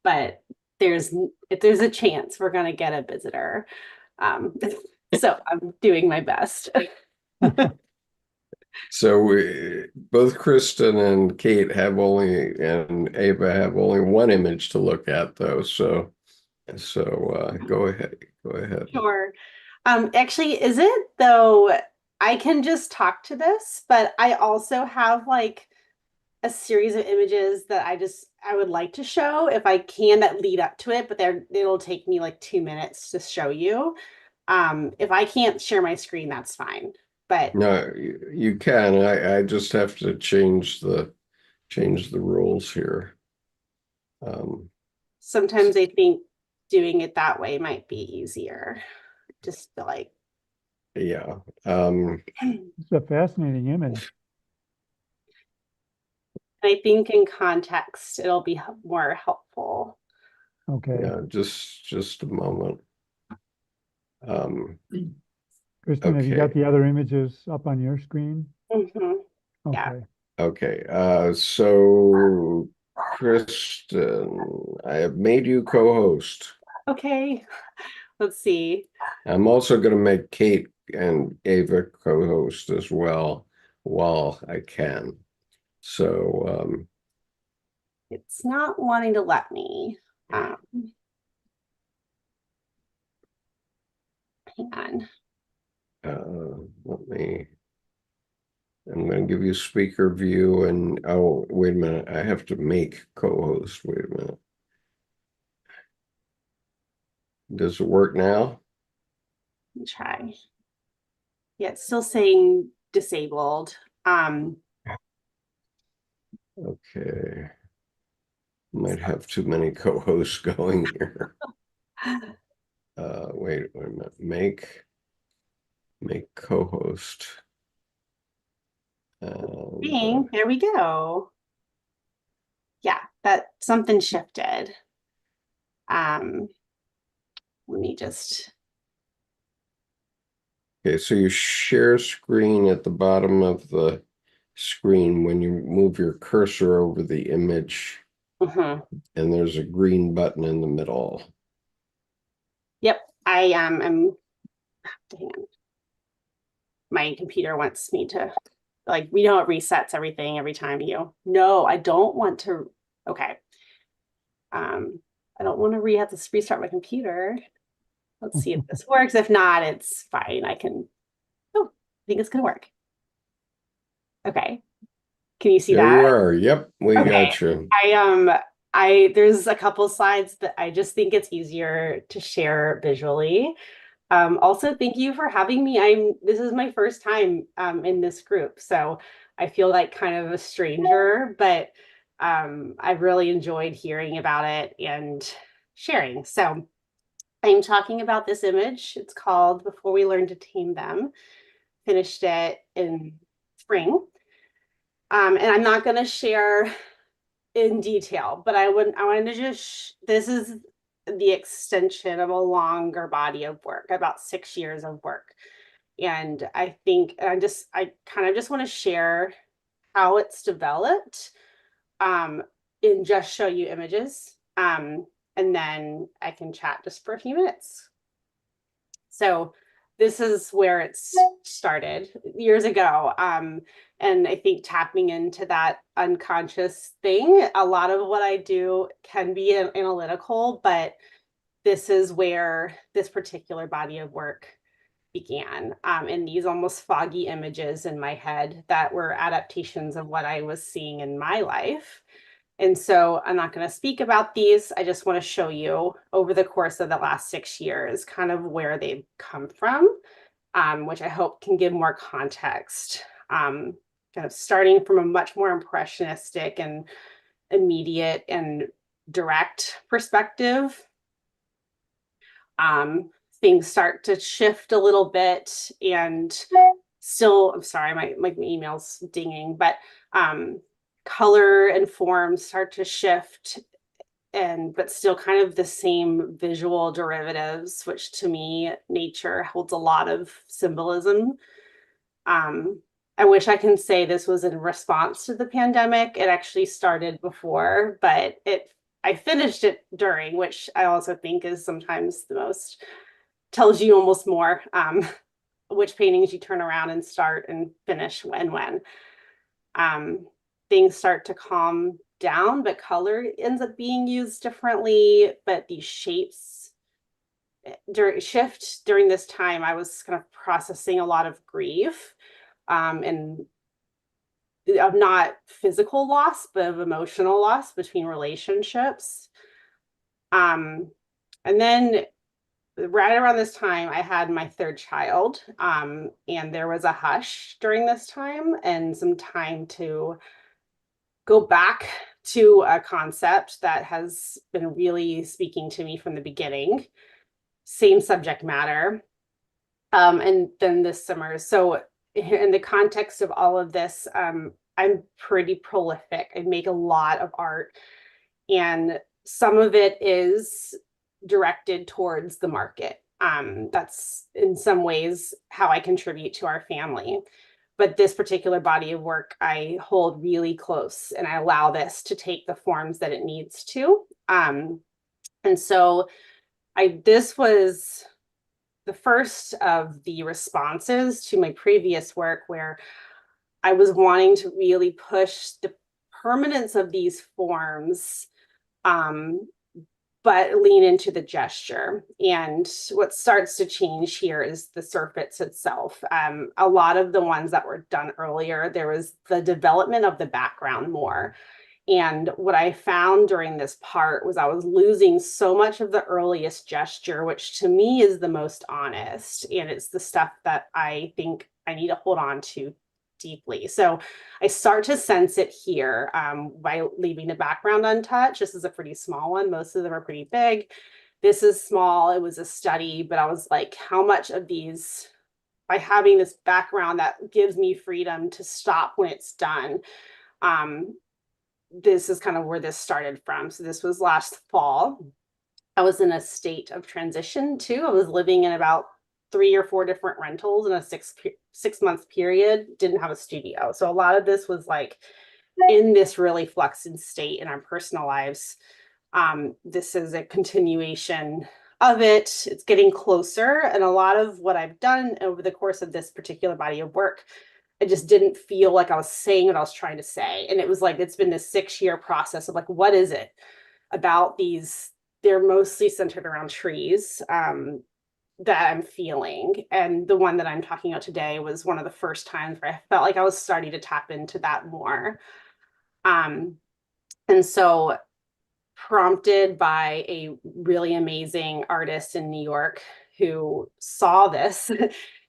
but if there's a chance we're gonna get a visitor. So I'm doing my best. So both Kristen and Kate and Ava have only one image to look at, though. So go ahead. Sure. Actually, is it though? I can just talk to this, but I also have like a series of images that I would like to show if I can, that lead up to it, but it'll take me like 2 minutes to show you. If I can't share my screen, that's fine. But No, you can. I just have to change the rules here. sometimes I think doing it that way might be easier. Just to like, Yeah. It's a fascinating image. I think in context, it'll be more helpful. Okay. Yeah, just a moment. Kristen, have you got Okay. the other images up on your screen? Mhm. Yeah. Okay. Okay. So Kristen, I have made you co-host. Okay. Let's see. I'm also going to make Kate and Ava co-host as well while I can. So It's not wanting to let me. Hang on. I'm going to give you speaker view, and oh, wait a minute. I have to make co-host. Wait a minute. Does it work now? Let me try. Yeah, it's still saying disabled. Okay. Might have too many co-hosts going here. Wait a minute. Make co-host. There we go. Yeah, that something shifted. Let me just. Okay, so you share screen at the bottom of the screen when you move your cursor over the image, And there's a green button in the middle. Yep, I'm hang on. My computer wants me to, like, we know it resets everything every time you. No, I don't want to. Okay. I don't want to have to restart my computer. Let's see if this works. If not, it's fine. I can. Oh, I think it's gonna work. Okay. Can you see There that? you are. Yep, we got you. There's a couple slides that I just think it's easier to share visually. Also, thank you for having me. This is my first time in this group, so I feel like kind of a stranger, but I've really enjoyed hearing about it and sharing. So I'm talking about this image. It's called Before We Learn to Tame Them. Finished it in spring. And I'm not going to share in detail, but I wanted to just, this is the extension of a longer body of work, about 6 years of work. And I think I kind of just want to share how it's developed, and just show you images. And then I can chat just for a few minutes. So this is where it's started years ago. And I think tapping into that unconscious thing, a lot of what I do can be analytical, but this is where this particular body of work began, in these almost foggy images in my head that were adaptations of what I was seeing in my life. And so I'm not going to speak about these. I just want to show you over the course of the last 6 years, kind of where they've come from, which I hope can give more context, kind of starting from a much more impressionistic and immediate and direct perspective. Things start to shift a little bit, and still, I'm sorry, my email's dinging, but color and form start to shift, but still kind of the same visual derivatives, which to me, nature holds a lot of symbolism. I wish I can say this was in response to the pandemic. It actually started before, but I finished it during, which I also think is sometimes the most, tells you almost more, which paintings you turn around and start and finish when. Things start to calm down, but color ends up being used differently. But these shapes shift during this time. I was kind of processing a lot of grief, and of not physical loss, but of emotional loss between relationships. And then right around this time, I had my third child, and there was a hush during this time and some time to go back to a concept that has been really speaking to me from the beginning, same subject matter. And then this summer, so in the context of all of this, I'm pretty prolific. I make a lot of art, and some of it is directed towards the market. That's in some ways how I contribute to our family. But this particular body of work I hold really close, and I allow this to take the forms that it needs to. And so this was the first of the responses to my previous work, where I was wanting to really push the permanence of these forms, but lean into the gesture. And what starts to change here is the surface itself. A lot of the ones that were done earlier, there was the development of the background more. And what I found during this part was I was losing so much of the earliest gesture, which to me is the most honest. And it's the stuff that I think I need to hold on to deeply. So I start to sense it here, by leaving the background untouched. This is a pretty small one. Most of them are pretty big. This is small. It was a study, but I was like, how much of these, by having this background that gives me freedom to stop when it's done, this is kind of where this started from. So this was last fall. I was in a state of transition too. I was living in about 3 or 4 different rentals in a 6-month period, didn't have a studio. So a lot of this was like in this really fluxed state in our personal lives. This is a continuation of it. It's getting closer. And a lot of what I've done over the course of this particular body of work, I just didn't feel like I was saying what I was trying to say. And it was like, it's been this 6-year process of like, what is it about these? They're mostly centered around trees, that I'm feeling. And the one that I'm talking about today was one of the first times where I felt like I was starting to tap into that more. And so prompted by a really amazing artist in New York who saw this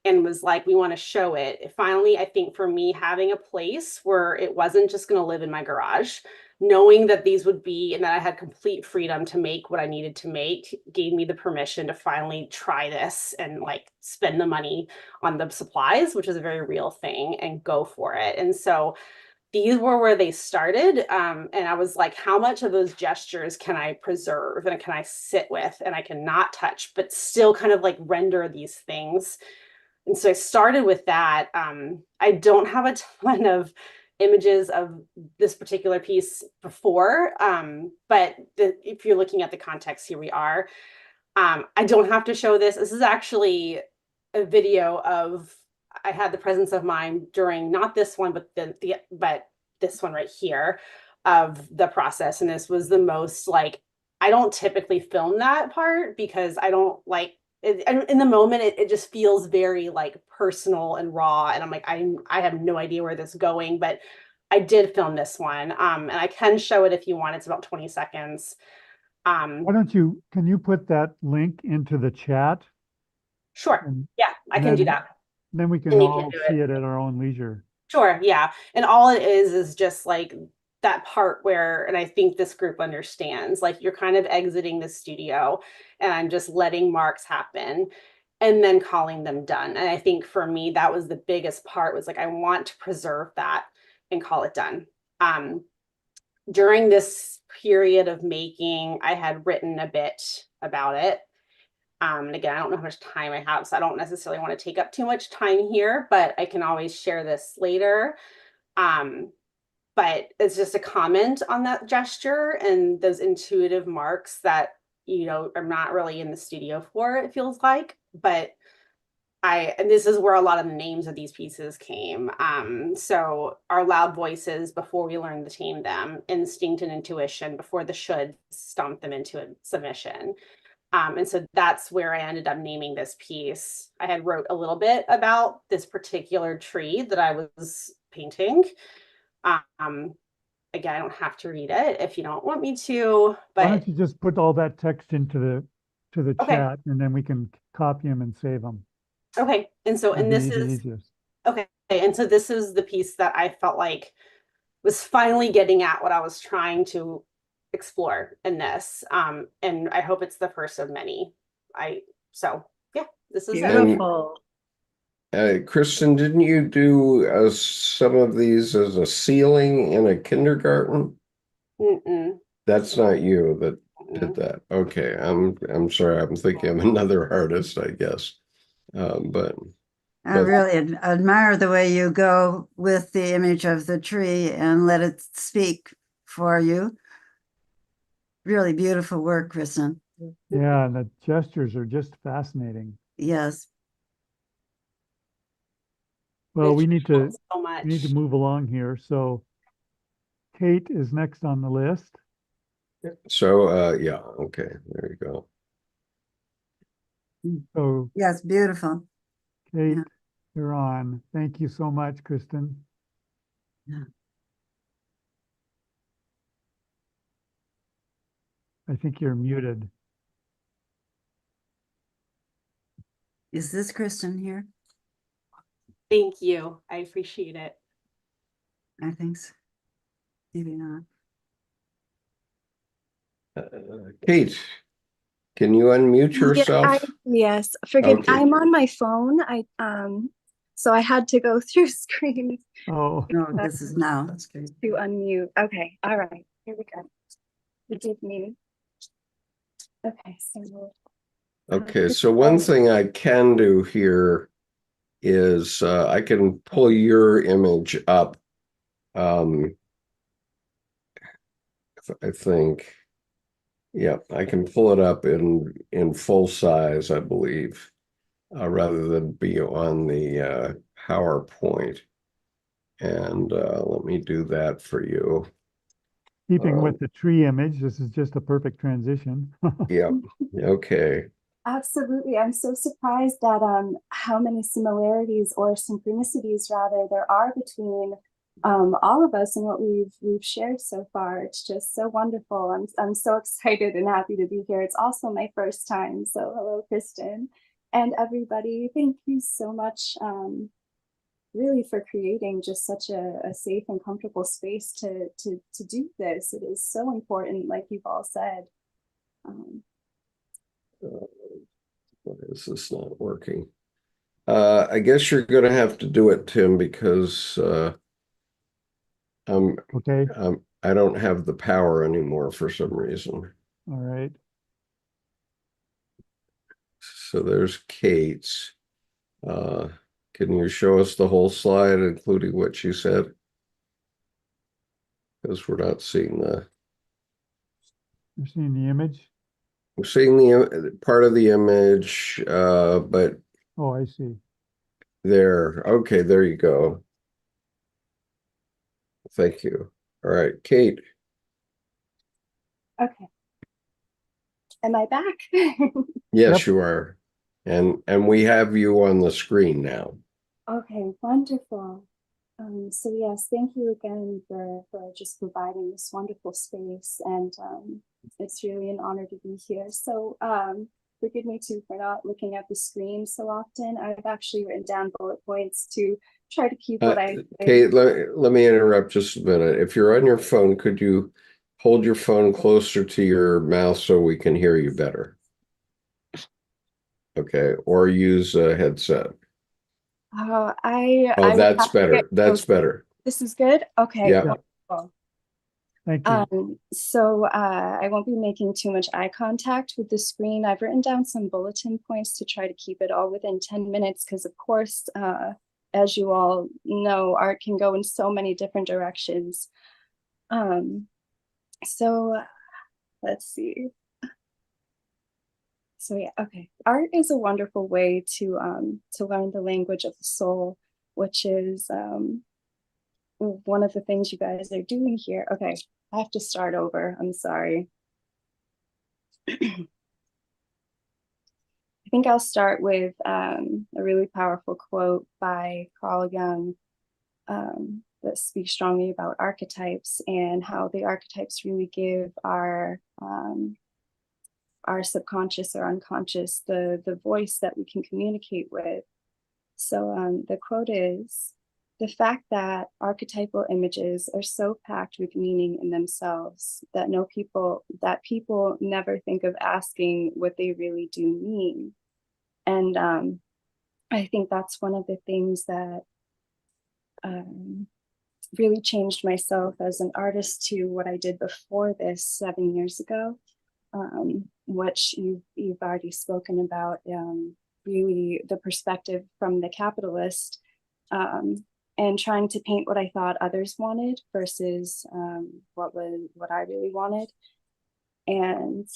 and was like, we want to show it. Finally, I think for me, having a place where it wasn't just going to live in my garage, knowing that these would be, and that I had complete freedom to make what I needed to make, gave me the permission to finally try this and like spend the money on the supplies, which is a very real thing, and go for it. And so these were where they started. And I was like, how much of those gestures can I preserve and can I sit with and I cannot touch, but still kind of like render these things. And so I started with that. I don't have a ton of images of this particular piece before, but if you're looking at the context, here we are. I don't have to show this. This is actually a video of, I had the presence of mind during not this one, but but this one right here of the process. And this was the most like, I don't typically film that part because I don't like it, in the moment, it just feels very like personal and raw. And I'm like, I have no idea where this is going, but I did film this one. And I can show it if you want. It's about 20 seconds. Why don't you, can you put that link into the chat? Sure. And Yeah, I can do that. then we can And you can all do see it. it at our own leisure. Sure. Yeah. And all it is just like that part where, and I think this group understands, like you're kind of exiting the studio and I'm just letting marks happen and then calling them done. And I think for me, that was the biggest part, was like, I want to preserve that and call it done. During this period of making, I had written a bit about it. And again, I don't know how much time I have, so I don't necessarily want to take up too much time here, but I can always share this later. But it's just a comment on that gesture and those intuitive marks that, you know, I'm not really in the studio for, it feels like, but and this is where a lot of the names of these pieces came. So our loud voices before we learned to tame them, instinct and intuition before the should stomp them into a submission. And so that's where I ended up naming this piece. I had wrote a little bit about this particular tree that I was painting. Again, I don't have to read it if you don't want me to, Why but don't you just put all that text into the okay. chat, and then we can copy them and save them. Okay. And so, and this That'd be the is, easiest. okay. And so this is the piece that I felt like was finally getting at what I was trying to explore in this. And I hope it's the first of many. So yeah, this is it. Beautiful. Kristen, didn't you do some of these as a ceiling in a kindergarten? Mm-mm. That's not you that did Mm-mm. that. Okay, I'm sorry. I'm thinking of another artist, I guess. But I really admire the way you go with the image of the tree and let it speak for you. Really beautiful work, Kristen. Yeah, and the gestures are just fascinating. Yes. Well, we It need means to so much. move along here. So Kate is next on the list. so yeah, okay, there you go. So Yes, beautiful. Kate, Yeah. you're on. Thank you so much, Kristen. Yeah. I think you're muted. Is this Kristen here? Thank you. I appreciate it. I think so. Maybe not. Kate, can you unmute yourself? Yes, forgive me. Okay. I'm on my phone. So I had to go through screens Oh, No, this is now. That's great. to unmute. Okay, all right, here we go. Forgive me. Okay, so Okay, so one thing I can do here is I can pull your image up. I think, yeah, I can pull it up in full size, I believe, rather than be on the PowerPoint. And let me do that for you. keeping with the tree image, this is just a perfect transition. Yeah, okay. absolutely, I'm so surprised at how many similarities or synchronicities rather there are between all of us and what we've shared so far. It's just so wonderful. I'm so excited and happy to be here. It's also my first time. So hello, Kristen. And everybody, thank you so much, really, for creating just such a safe and comfortable space to do this. It is so important, like you've all said. Why is this not working? I guess you're going to have to do it, Tim, because Okay, I don't have the power anymore for some reason. all right. So there's Kate's. Can you show us the whole slide, including what she said? Because we're not seeing You're seeing the image? we're seeing the part of the image, but Oh, I see. there. Okay, there you go. Thank you. All right, Kate. Okay. Am I back? Yes, Yep. you are. And we have you on the screen now. Okay, wonderful. So yes, thank you again for just providing this wonderful space, and it's really an honor to be here. So forgive me too for not looking at the screen so often. I've actually written down bullet points to try to keep what I Kate, let me interrupt just a minute. If you're on your phone, could you hold your phone closer to your mouth so we can hear you better? Okay, or use a headset. Oh, Oh, will that's have to get better. That's closer. better. This is good? Okay, Yeah. wonderful. Thank you. So I won't be making too much eye contact with the screen. I've written down some bulletin points to try to keep it all within 10 minutes because, of course, as you all know, art can go in so many different directions. So let's see. So yeah, okay. Art is a wonderful way to learn the language of the soul, which is one of the things you guys are doing here. Okay, I have to start over. I'm sorry. I think I'll start with a really powerful quote by Carl Jung that speaks strongly about archetypes and how the archetypes really give our subconscious or unconscious the voice that we can communicate with. So the quote is, "The fact that archetypal images are so packed with meaning in themselves that people never think of asking what they really do mean." And I think that's one of the things that really changed myself as an artist to what I did before this 7 years ago, which you've already spoken about, really the perspective from the capitalist, and trying to paint what I thought others wanted versus what I really wanted. And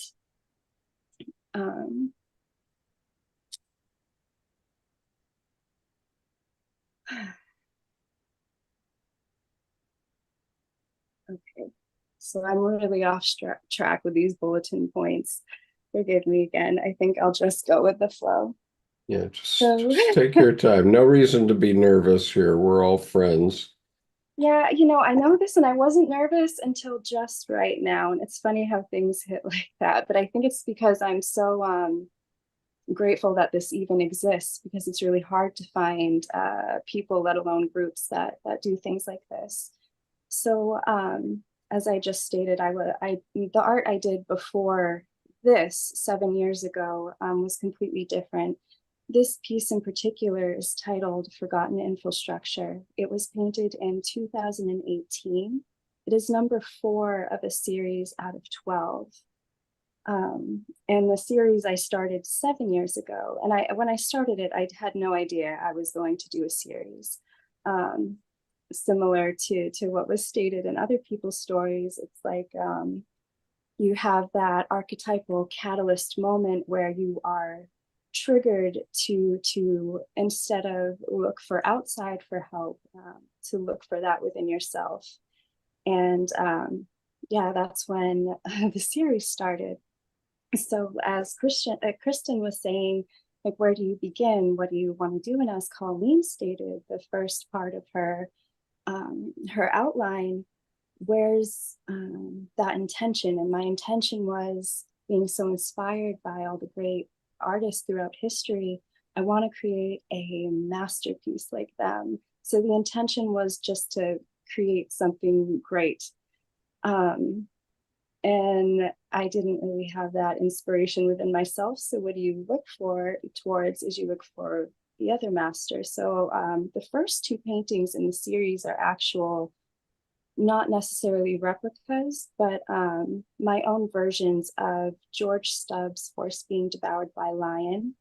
okay, so I'm really off track with these bulletin points. Forgive me again. I think I'll just go with the flow. Yeah, just take your time. No reason to be nervous here. We're all friends. Yeah, I know this, and I wasn't nervous until just right now. And it's funny how things hit like that. But I think it's because I'm so grateful that this even exists, because it's really hard to find people, let alone groups that do things like this. So as I just stated, the art I did before this 7 years ago was completely different. This piece in particular is titled Forgotten Infrastructure. It was painted in 2018. It is number 4 of a series out of 12. And the series I started 7 years ago. And when I started it, I had no idea I was going to do a series. Similar to what was stated in other people's stories, it's like you have that archetypal catalyst moment where you are triggered to instead of look for outside for help, to look for that within yourself. And yeah, that's when the series started. So as Kristen was saying, like, where do you begin? What do you want to do? And as Colleen stated, the first part of her outline, where's that intention? And my intention was being so inspired by all the great artists throughout history. I want to create a masterpiece like them. So the intention was just to create something great. And I didn't really have that inspiration within myself. So what do you look for towards is you look for the other master. So the first two paintings in the series are actual, not necessarily replicas, but my own versions of George Stubbs' Horse Being Devoured by a Lion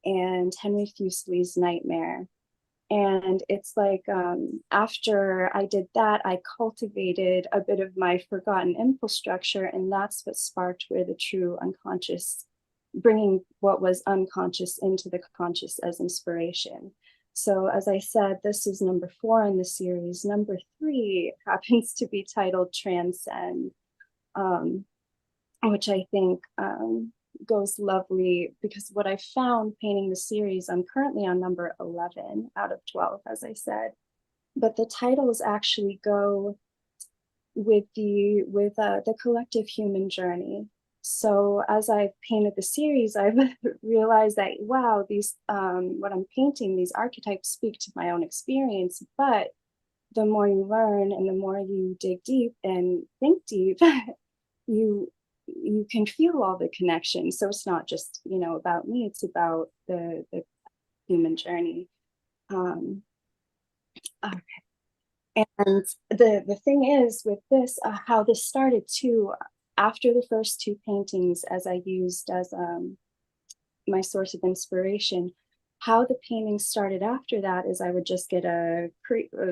and Henry Fuseli's Nightmare. And it's like after I did that, I cultivated a bit of my forgotten impulse structure, and that's what sparked where the true unconscious, bringing what was unconscious into the conscious as inspiration. So as I said, this is number 4 in the series. Number 3 happens to be titled Transcend, which I think goes lovely, because what I found painting the series, I'm currently on number 11 out of 12, as I said, but the titles actually go with the collective human journey. So as I've painted the series, I've realized that, wow, these what I'm painting, these archetypes speak to my own experience, but the more you learn and the more you dig deep and think deep, you can feel all the connections. So it's not just, you know, about me, it's about the human journey. Okay. And the thing is with this, how this started too, after the first 2 paintings, as I used as my source of inspiration, how the paintings started after that is I would just get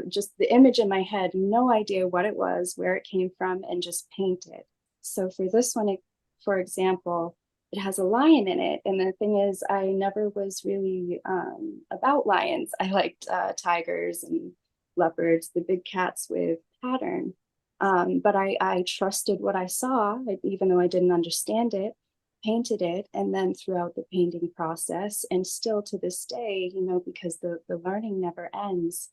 just the image in my head, no idea what it was, where it came from, and just paint it. So for this one, for example, it has a lion in it. And the thing is, I never was really about lions. I liked tigers and leopards, the big cats with pattern. But I trusted what I saw, even though I didn't understand it, painted it. And then throughout the painting process, and still to this day, you know, because the learning never ends,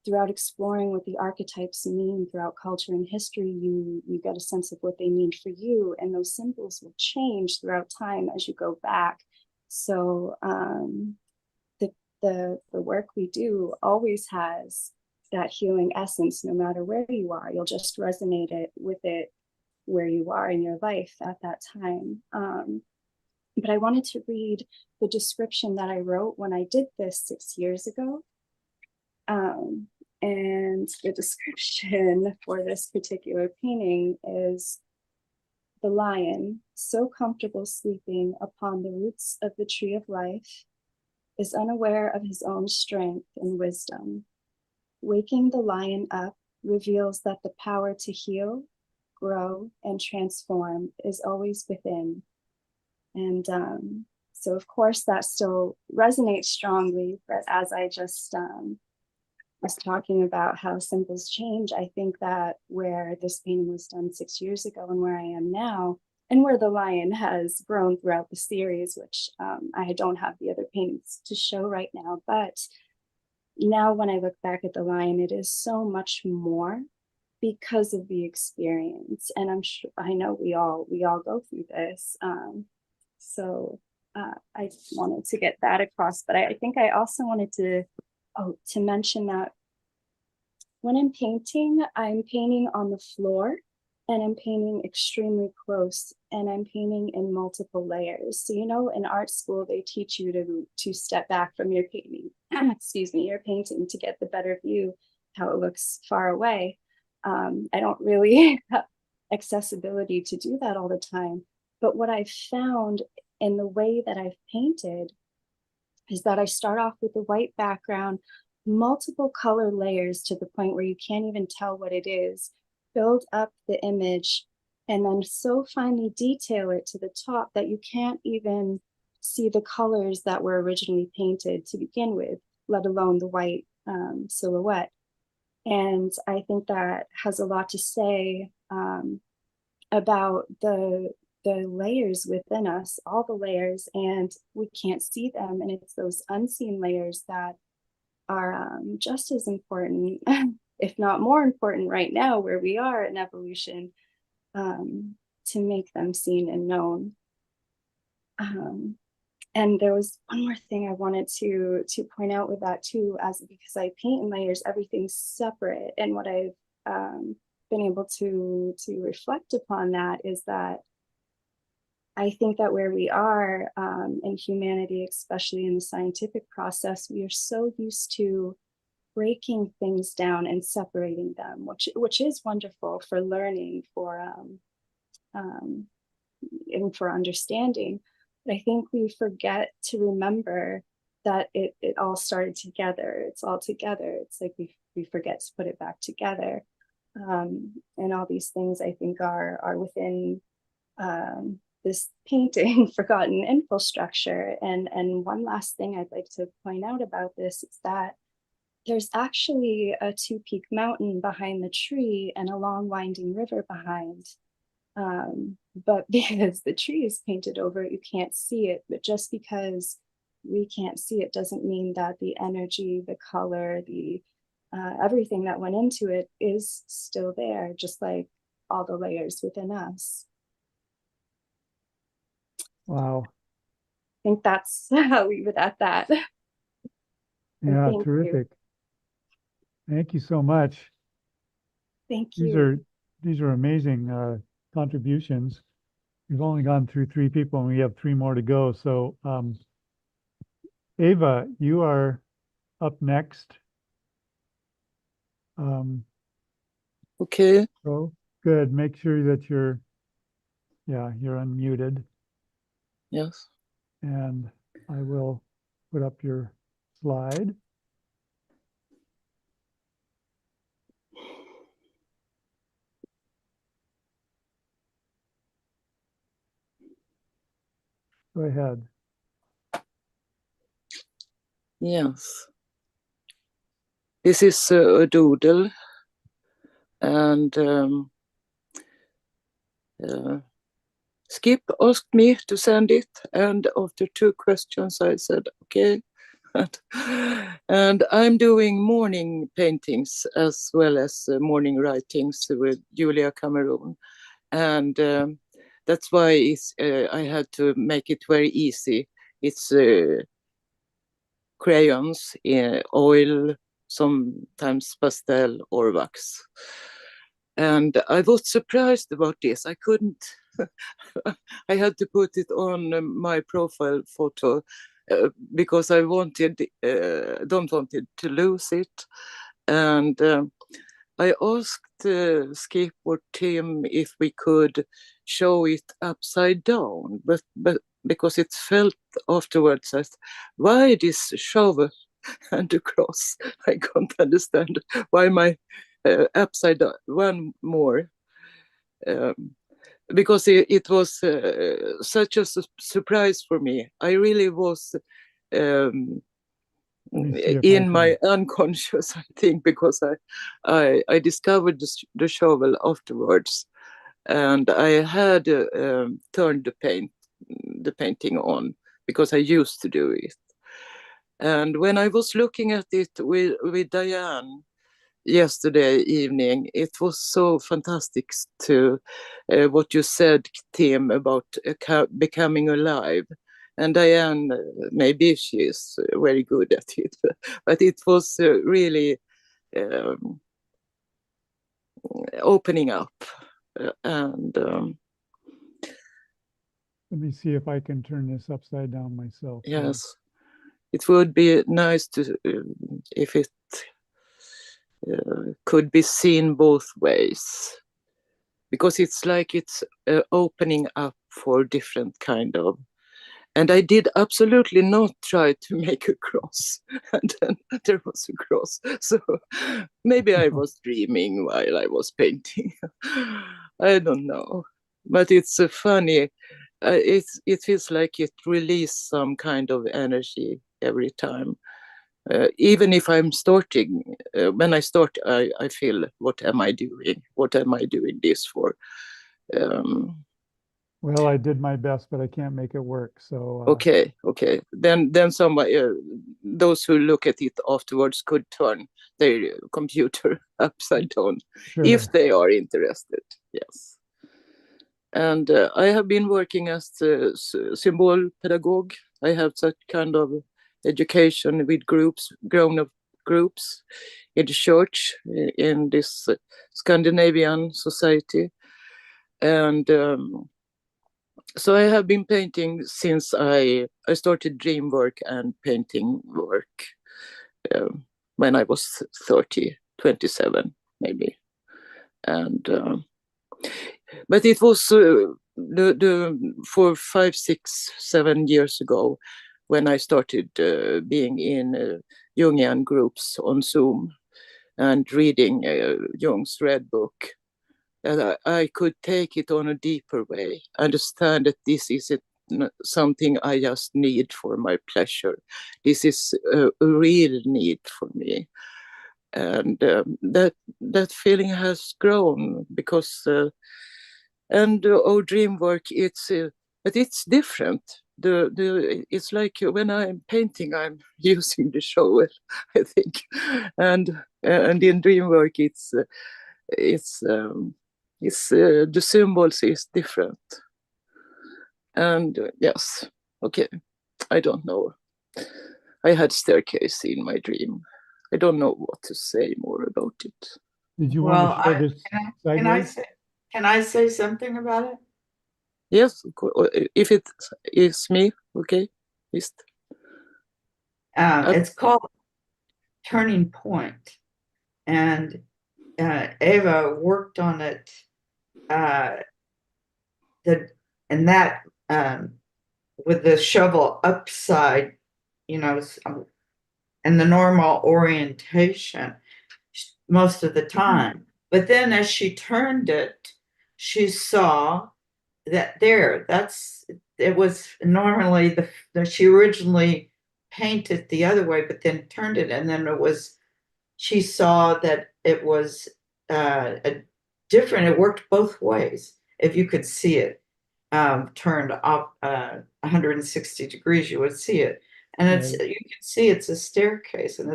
throughout exploring what the archetypes mean throughout culture and history, you get a sense of what they mean for you, and those symbols will change throughout time as you go back. So the work we do always has that healing essence, no matter where you are. You'll just resonate with it where you are in your life at that time. But I wanted to read the description that I wrote when I did this 6 years ago. And the description for this particular painting is: the lion, so comfortable sleeping upon the roots of the tree of life, is unaware of his own strength and wisdom. Waking the lion up reveals that the power to heal, grow, and transform is always within. And so of course that still resonates strongly, but as I just was talking about how symbols change, I think that where this painting was done 6 years ago and where I am now, and where the lion has grown throughout the series, which I don't have the other paintings to show right now, but now when I look back at the lion, it is so much more because of the experience. And I'm sure, I know we all go through this. So I wanted to get that across, but I think I also wanted to mention that when I'm painting on the floor, and I'm painting extremely close, and I'm painting in multiple layers. So, you know, in art school, they teach you to step back from your painting, excuse me, your painting, to get the better view, how it looks far away. I don't really have accessibility to do that all the time. But what I've found in the way that I've painted is that I start off with a white background, multiple color layers to the point where you can't even tell what it is, build up the image, and then so finely detail it to the top that you can't even see the colors that were originally painted to begin with, let alone the white silhouette. And I think that has a lot to say about the layers within us, all the layers, and we can't see them. And it's those unseen layers that are just as important, if not more important right now, where we are in evolution, to make them seen and known. And there was one more thing I wanted to point out with that too, because I paint in layers, everything's separate. And what I've been able to reflect upon that is that I think that where we are in humanity, especially in the scientific process, we are so used to breaking things down and separating them, which is wonderful for learning, and for understanding. But I think we forget to remember that it all started together. It's all together. It's like we forget to put it back together. And all these things I think are within this painting, forgotten infrastructure. And one last thing I'd like to point out about this is that there's actually a two-peak mountain behind the tree and a long winding river behind. But because the tree is painted over it, you can't see it. But just because we can't see it doesn't mean that the energy, the color, the everything that went into it is still there, just like all the layers within us. Wow. I think I'll leave it at that. Yeah, Thank you. terrific. Thank you so much. Thank These you. are amazing contributions. We've only gone through 3 people and we have 3 more to go. So Ava, you are up next. Okay. So good. Make sure that you're unmuted. Yes. And I will put up your slide. Go ahead. Yes. This is a doodle, and Skip asked me to send it, and after 2 questions I said okay. And I'm doing morning paintings as well as morning writings with Julia Cameron, and that's why I had to make it very easy. It's crayons, oil, sometimes pastel or wax. And I was surprised about this. I couldn't, I had to put it on my profile photo because I don't wanted to lose it. And I asked Skip or Tim if we could show it upside down, but because it felt afterwards as, why this shovel and the cross? I can't understand why my upside down, one more. Because it was such a surprise for me. I really was in my unconscious, I think, because I discovered the shovel afterwards, and I had turned the painting on because I used to do it. And when I was looking at it with Diane yesterday evening, it was so fantastic to what you said, Tim, about becoming alive. And Diane, maybe she is very good at it, but it was really opening up. And let me see if I can turn this upside down myself. Yes, it would be nice to if it could be seen both ways, because it's like it's opening up for different kind of. And I did absolutely not try to make a cross, and then there was a cross. So maybe I was dreaming while I was painting. I don't know, but it's funny. It feels like it releases some kind of energy every time. Even if I'm starting, when I start, I feel, what am I doing? What am I doing this for? Well, I did my best, but I can't make it work. So okay. Then somebody, those who look at it afterwards could turn their computer upside down, sure. if they are interested. Yes. And I have been working as a symbol pedagogue. I have that kind of education with groups, grown-up groups in the church, in this Scandinavian society. And so I have been painting since I started dream work and painting work when I was 27 maybe. And but it was for 5, 6, 7 years ago when I started being in Jungian groups on Zoom and reading Jung's Red Book. And I could take it on a deeper way, understand that this isn't something I just need for my pleasure. This is a real need for me. And that feeling has grown because our dream work, but it's different. It's like when I'm painting, I'm using the shovel, I think, and in dream work, it's the symbols is different. And yes, okay, I don't know. I had staircase in my dream. I don't know what to say more about it. Did you Well, want to share this segue? can I say something about it? Yes, of course. If it is me, okay, please. It's called Turning Point, and Eva worked on it. With the shovel upside, and the normal orientation most of the time. But then as she turned it, she saw that it was normally she originally painted the other way, but then turned it, and then she saw that it was it worked both ways. If you could see it turned up 160 degrees, you would see it. And you can see it's a staircase, and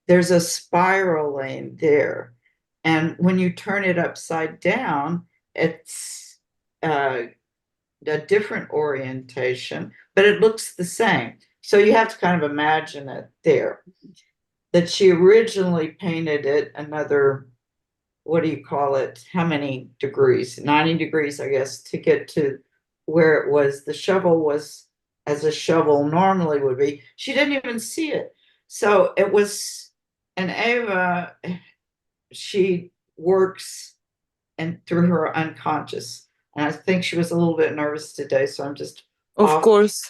there's a spiraling there. And when you turn it upside down, it's a different orientation, but it looks the same. So you have to kind of imagine it there. That she originally painted it another, what do you call it? How many degrees? 90 degrees, I guess, to get to where it was. The shovel was as a shovel normally would be. She didn't even see it. So it was, and Eva, she works through her unconscious. And I think she was a little bit nervous today. So I'm just Of course.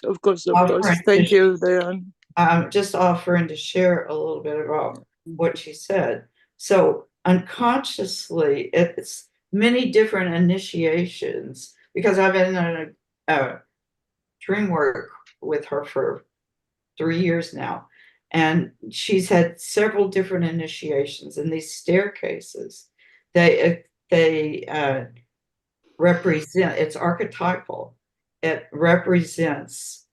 Thank you, Diane. I'm just offering to share a little bit about what she said. So unconsciously, it's many different initiations, because I've been in a dream work with her for 3 years now, and she's had several different initiations. And these staircases, they represent, it's archetypal. It represents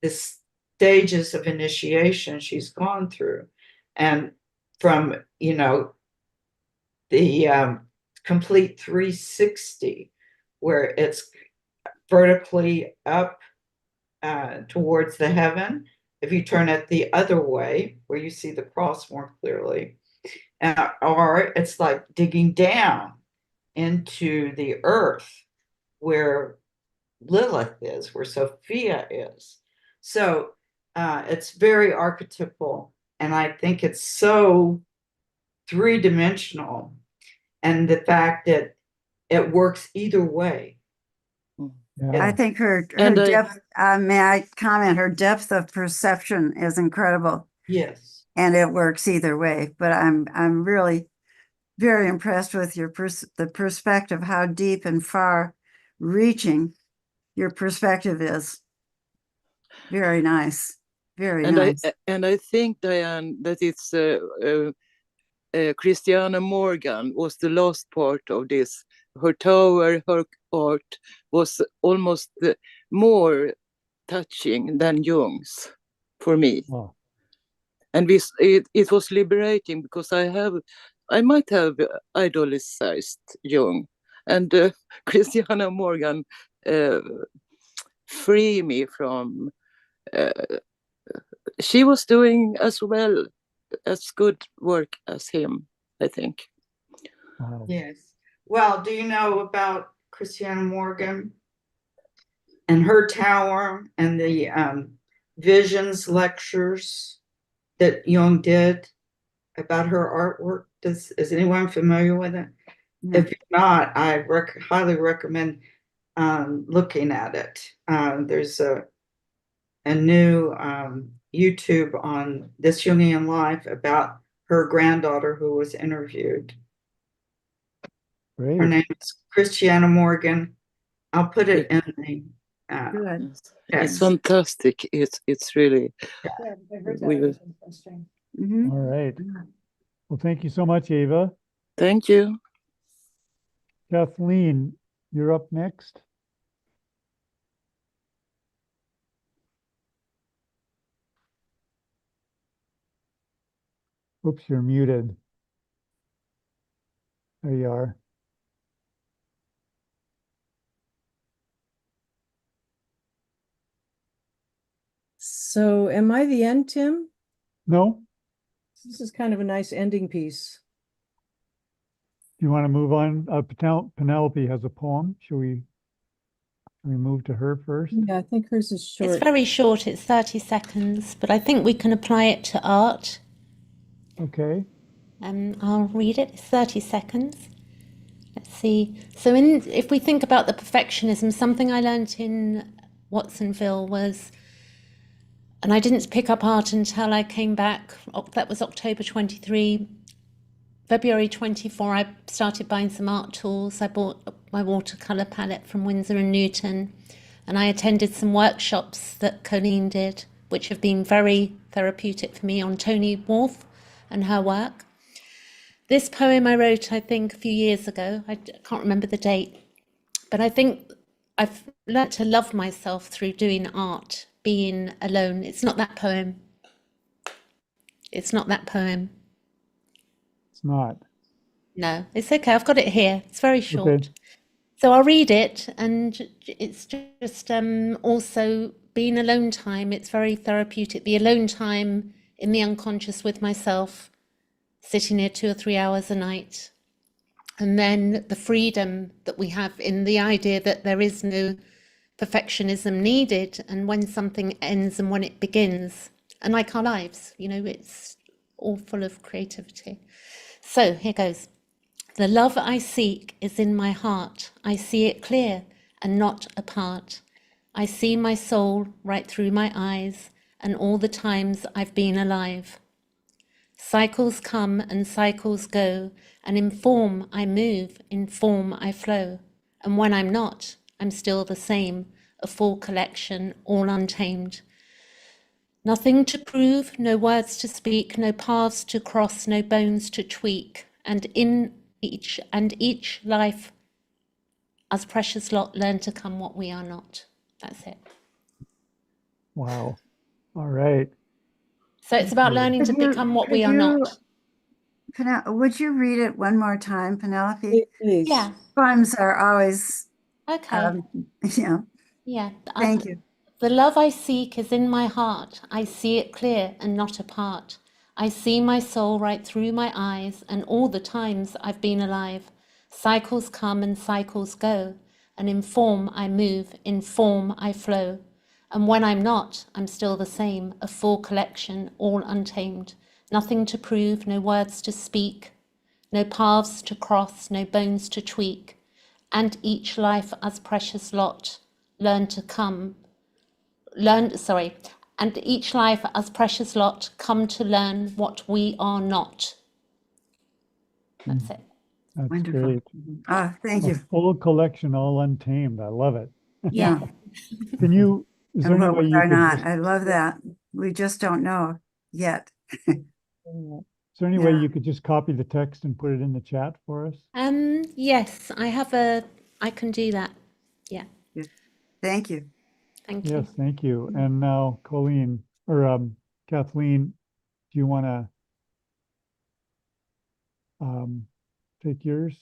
the stages of initiation she's gone through, and from the complete 360, where it's vertically up towards the heaven. If you turn it the other way, where you see the cross more clearly, or it's like digging down into the earth where Lilith is, where Sophia is. So it's very archetypal, and I think it's so three-dimensional, and the fact that it works either way. Yeah. I think her depth, may I comment, her depth of perception is incredible. Yes. And it works either way. But I'm really very impressed with the perspective, how deep and far reaching your perspective is. Very nice. Very nice. I think, Diane, that it's Christiana Morgan was the last part of this. Her tower, her art was almost more touching than Jung's for me. Oh. And it was liberating, because I might have idolized Jung. And Christiana Morgan free me from. She was doing as well as good work as him, I think. Wow. Yes. Well, do you know about Christiana Morgan and her tower and the visions lectures that Jung did about her artwork? Is anyone familiar with it? No. If you're not, I highly recommend looking at it. There's a new YouTube on This Jungian Life about her granddaughter who was interviewed. Her Great. name is Christiana Morgan. I'll put it in the Good. It's fantastic. It's really. Yeah, I heard We that. will- It was interesting. Mhm. All right. Well, thank you so much, Ava. Thank you. Kathleen, you're up next. Oops, you're muted. There you are. So am I the end, Tim? No? This is kind of a nice ending piece. Do you want to move on? Penelope has a poem. Should we move to her first? Yeah, I think hers is short. It's very short, it's 30 seconds, but I think we can apply it to art. Okay. I'll read it, it's 30 seconds. Let's see. So if we think about the perfectionism, something I learned in Watsonville was, and I didn't pick up art until I came back, that was October 23. February 24, I started buying some art tools. I bought my watercolor palette from Winsor & Newton, and I attended some workshops that Colleen did, which have been very therapeutic for me on Toni Wolff and her work. This poem I wrote, I think, a few years ago. I can't remember the date, but I think I've learnt to love myself through doing art, being alone. It's not that poem. It's not that poem. It's not. No, it's okay. I've got it here. It's very short. Okay. So I'll read it, and it's just also being alone time. It's very therapeutic. The alone time in the unconscious with myself, sitting here 2 or 3 hours a night. And then the freedom that we have in the idea that there is no perfectionism needed, and when something ends and when it begins. And like our lives, it's all full of creativity. So here goes. The love I seek is in my heart. I see it clear and not apart. I see my soul right through my eyes and all the times I've been alive. Cycles come and cycles go, and in form I move, in form I flow. And when I'm not, I'm still the same, a full collection, all untamed. Nothing to prove, no words to speak, no paths to cross, no bones to tweak. And in each life, as precious lot, learn to come what we are not. That's it. Wow. All right. So it's about learning to Could you- become what could we are you- not. Would you read it one more time, Penelope? Please. Yeah. Poems are always, Okay. Yeah. thank you. The love I seek is in my heart. I see it clear and not apart. I see my soul right through my eyes and all the times I've been alive. Cycles come and cycles go, and in form I move, in form I flow. And when I'm not, I'm still the same, a full collection, all untamed. Nothing to prove, no words to speak, no paths to cross, no bones to tweak. And each life as precious lot, and each life as precious lot, come to learn what we are not. That's it. That's Wonderful. great. Thank A you. full collection, all untamed. I love it. Yeah. Is there And any what way we you are could not. just, I love that. We just don't know yet. is there any way Yeah. you could just copy the text and put it in the chat for us? Yes, I can do that. Yeah, Thank you. thank you. Yes, thank you. And now Colleen, or Kathleen, do you want to take yours?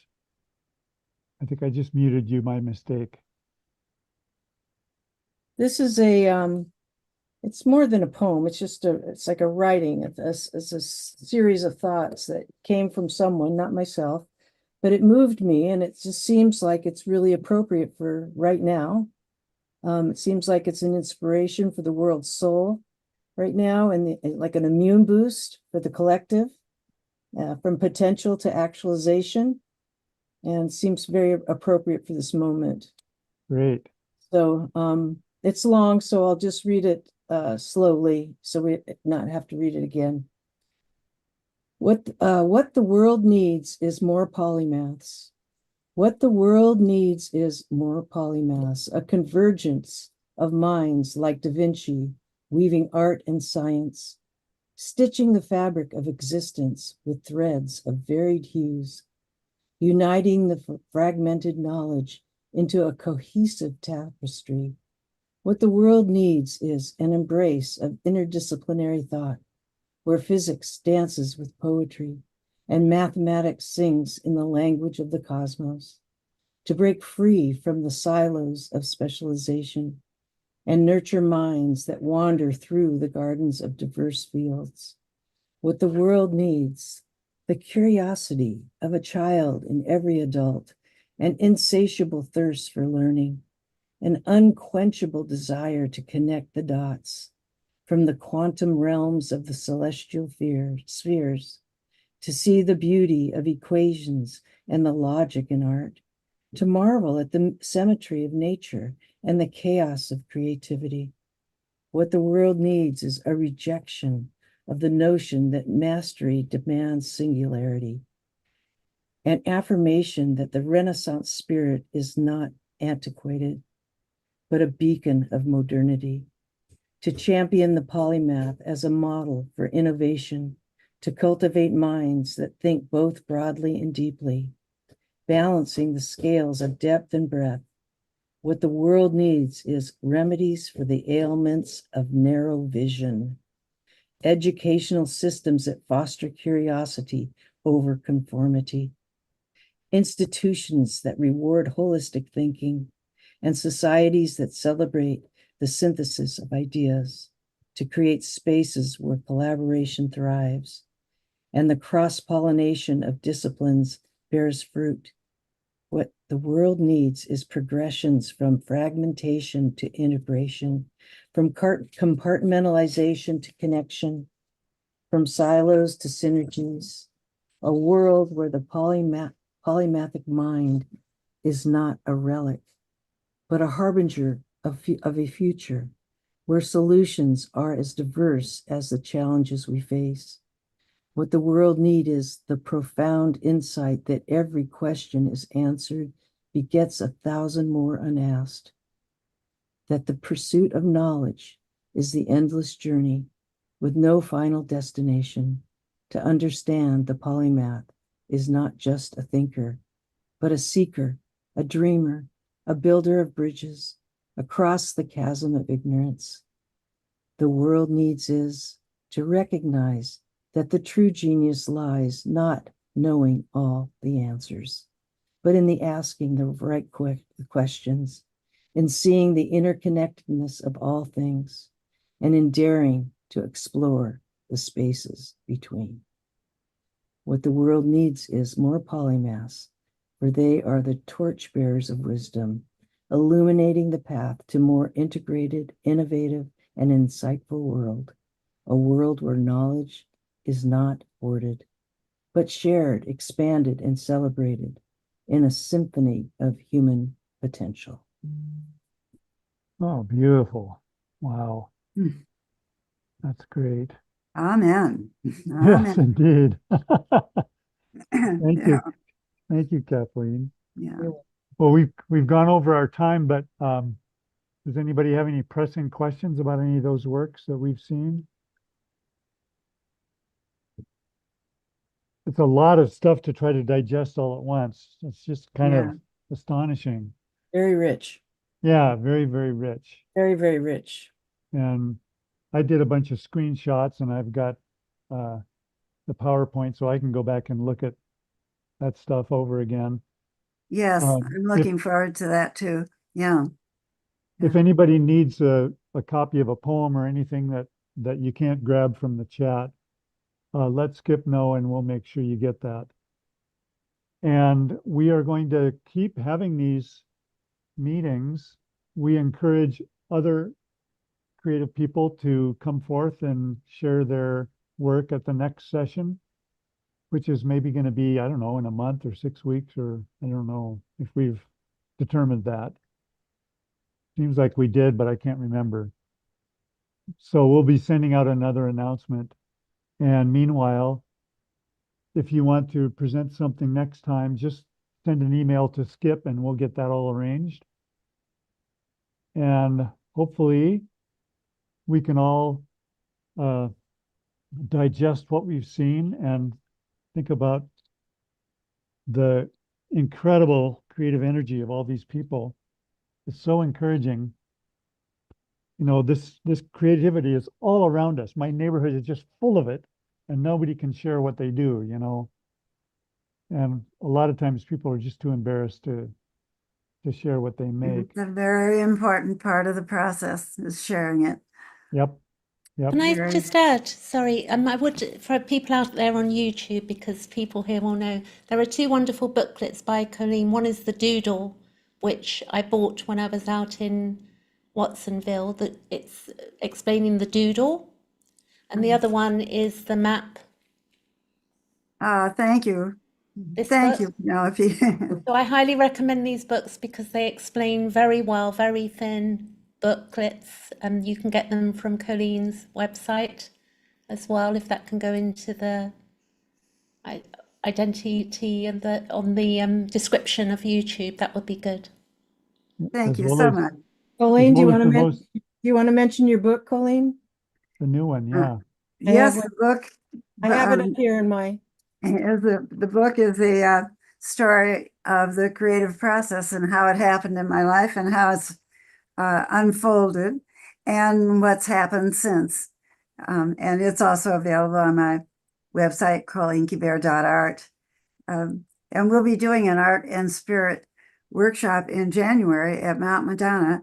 I think I just muted you, my mistake. This is it's more than a poem. It's like a writing. It's a series of thoughts that came from someone, not myself, but it moved me, and it just seems like it's really appropriate for right now. It seems like it's an inspiration for the world's soul right now, and like an immune boost for the collective, from potential to actualization, and seems very appropriate for this moment. Great. So it's long, so I'll just read it slowly so we not have to read it again. What the world needs is more polymaths. What the world needs is more polymaths, a convergence of minds like Da Vinci, weaving art and science, stitching the fabric of existence with threads of varied hues, uniting the fragmented knowledge into a cohesive tapestry. What the world needs is an embrace of interdisciplinary thought, where physics dances with poetry and mathematics sings in the language of the cosmos, to break free from the silos of specialization and nurture minds that wander through the gardens of diverse fields. What the world needs, the curiosity of a child in every adult, an insatiable thirst for learning, an unquenchable desire to connect the dots from the quantum realms of the celestial spheres, to see the beauty of equations and the logic in art, to marvel at the symmetry of nature and the chaos of creativity. What the world needs is a rejection of the notion that mastery demands singularity, an affirmation that the Renaissance spirit is not antiquated, but a beacon of modernity, to champion the polymath as a model for innovation, to cultivate minds that think both broadly and deeply, balancing the scales of depth and breadth. What the world needs is remedies for the ailments of narrow vision, educational systems that foster curiosity over conformity, institutions that reward holistic thinking, and societies that celebrate the synthesis of ideas to create spaces where collaboration thrives and the cross-pollination of disciplines bears fruit. What the world needs is progressions from fragmentation to integration, from compartmentalization to connection, from silos to synergies, a world where the polymathic mind is not a relic, but a harbinger of a future where solutions are as diverse as the challenges we face. What the world needs is the profound insight that every question is answered begets 1,000 more unasked, that the pursuit of knowledge is the endless journey with no final destination. To understand the polymath is not just a thinker, but a seeker, a dreamer, a builder of bridges across the chasm of ignorance. The world needs is to recognize that the true genius lies not knowing all the answers, but in the asking the right questions, in seeing the interconnectedness of all things, and in daring to explore the spaces between. What the world needs is more polymaths, for they are the torchbearers of wisdom, illuminating the path to more integrated, innovative, and insightful world, a world where knowledge is not hoarded, but shared, expanded, and celebrated in a symphony of human potential. Oh, beautiful. Wow. Hmm. That's great. Amen. Yes, Amen. indeed. Thank Yeah, you. Thank you, Kathleen. yeah. Well, we've gone over our time, but does anybody have any pressing questions about any of those works that we've seen? It's a lot of stuff to try to digest all at once. It's just kind Yeah. of astonishing. Very rich, Yeah, very, very rich. very, very rich. And I did a bunch of screenshots and I've got the PowerPoint so I can go back and look at that stuff over again. Yes, Um, I'm looking forward to that too. Yeah. If Yeah. anybody needs a copy of a poem or anything that you can't grab from the chat, let Skip know and we'll make sure you get that. And we are going to keep having these meetings. We encourage other creative people to come forth and share their work at the next session, which is maybe going to be, I don't know, in a month or 6 weeks, or I don't know if we've determined that. Seems like we did, but I can't remember. So we'll be sending out another announcement. And meanwhile, if you want to present something next time, just send an email to Skip and we'll get that all arranged. And hopefully we can all digest what we've seen and think about the incredible creative energy of all these people. It's so encouraging. You know, this creativity is all around us. My neighborhood is just full of it, and nobody can share what they do, you know. And a lot of times people are just too embarrassed to share what they make. It's a very important part of the process is sharing it. Yep. Yep. Can I Very- just add, sorry, I would, for people out there on YouTube, because people here will know, there are two wonderful booklets by Colleen. One is the Doodle, which I bought when I was out in Watsonville, that it's explaining the doodle. And the other one is the map. Thank you. This Thank book. you. No, if you So I highly recommend these books because they explain very well, very thin booklets, and you can get them from Colleen's website as well, if that can go into the identity and on the description of YouTube, that would be good. thank As you well so as- much. Colleen, do you well as want to the mention, do you want to mention your book, Colleen? the new one, yeah. I Yes, have the book. I have it um, up here in my, the book is the story of the creative process and how it happened in my life and how it's unfolded and what's happened since. And it's also available on my website, ColleenKeyBear.art. And we'll be doing an art and spirit workshop in January at Mount Madonna,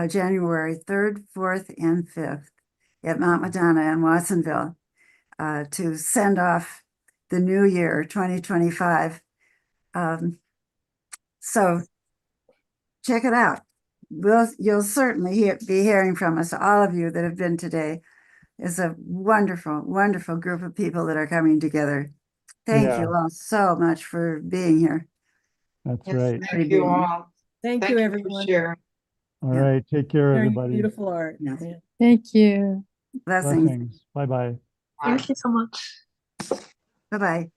January 3rd, 4th, and 5th at Mount Madonna in Watsonville, to send off the new year, 2025. So check it out. You'll certainly be hearing from us, all of you that have been today. It's a wonderful, wonderful group of people that are coming together. Thank you all so much for being here. That's Yes, right. thank you all. thank Thank you, you for everyone. sharing. All Yeah. right. Take care, Very everybody. beautiful art. Yes. Yeah. Thank you. Blessings. Blessings. Bye-bye. Bye. Thank you so much. Bye-bye.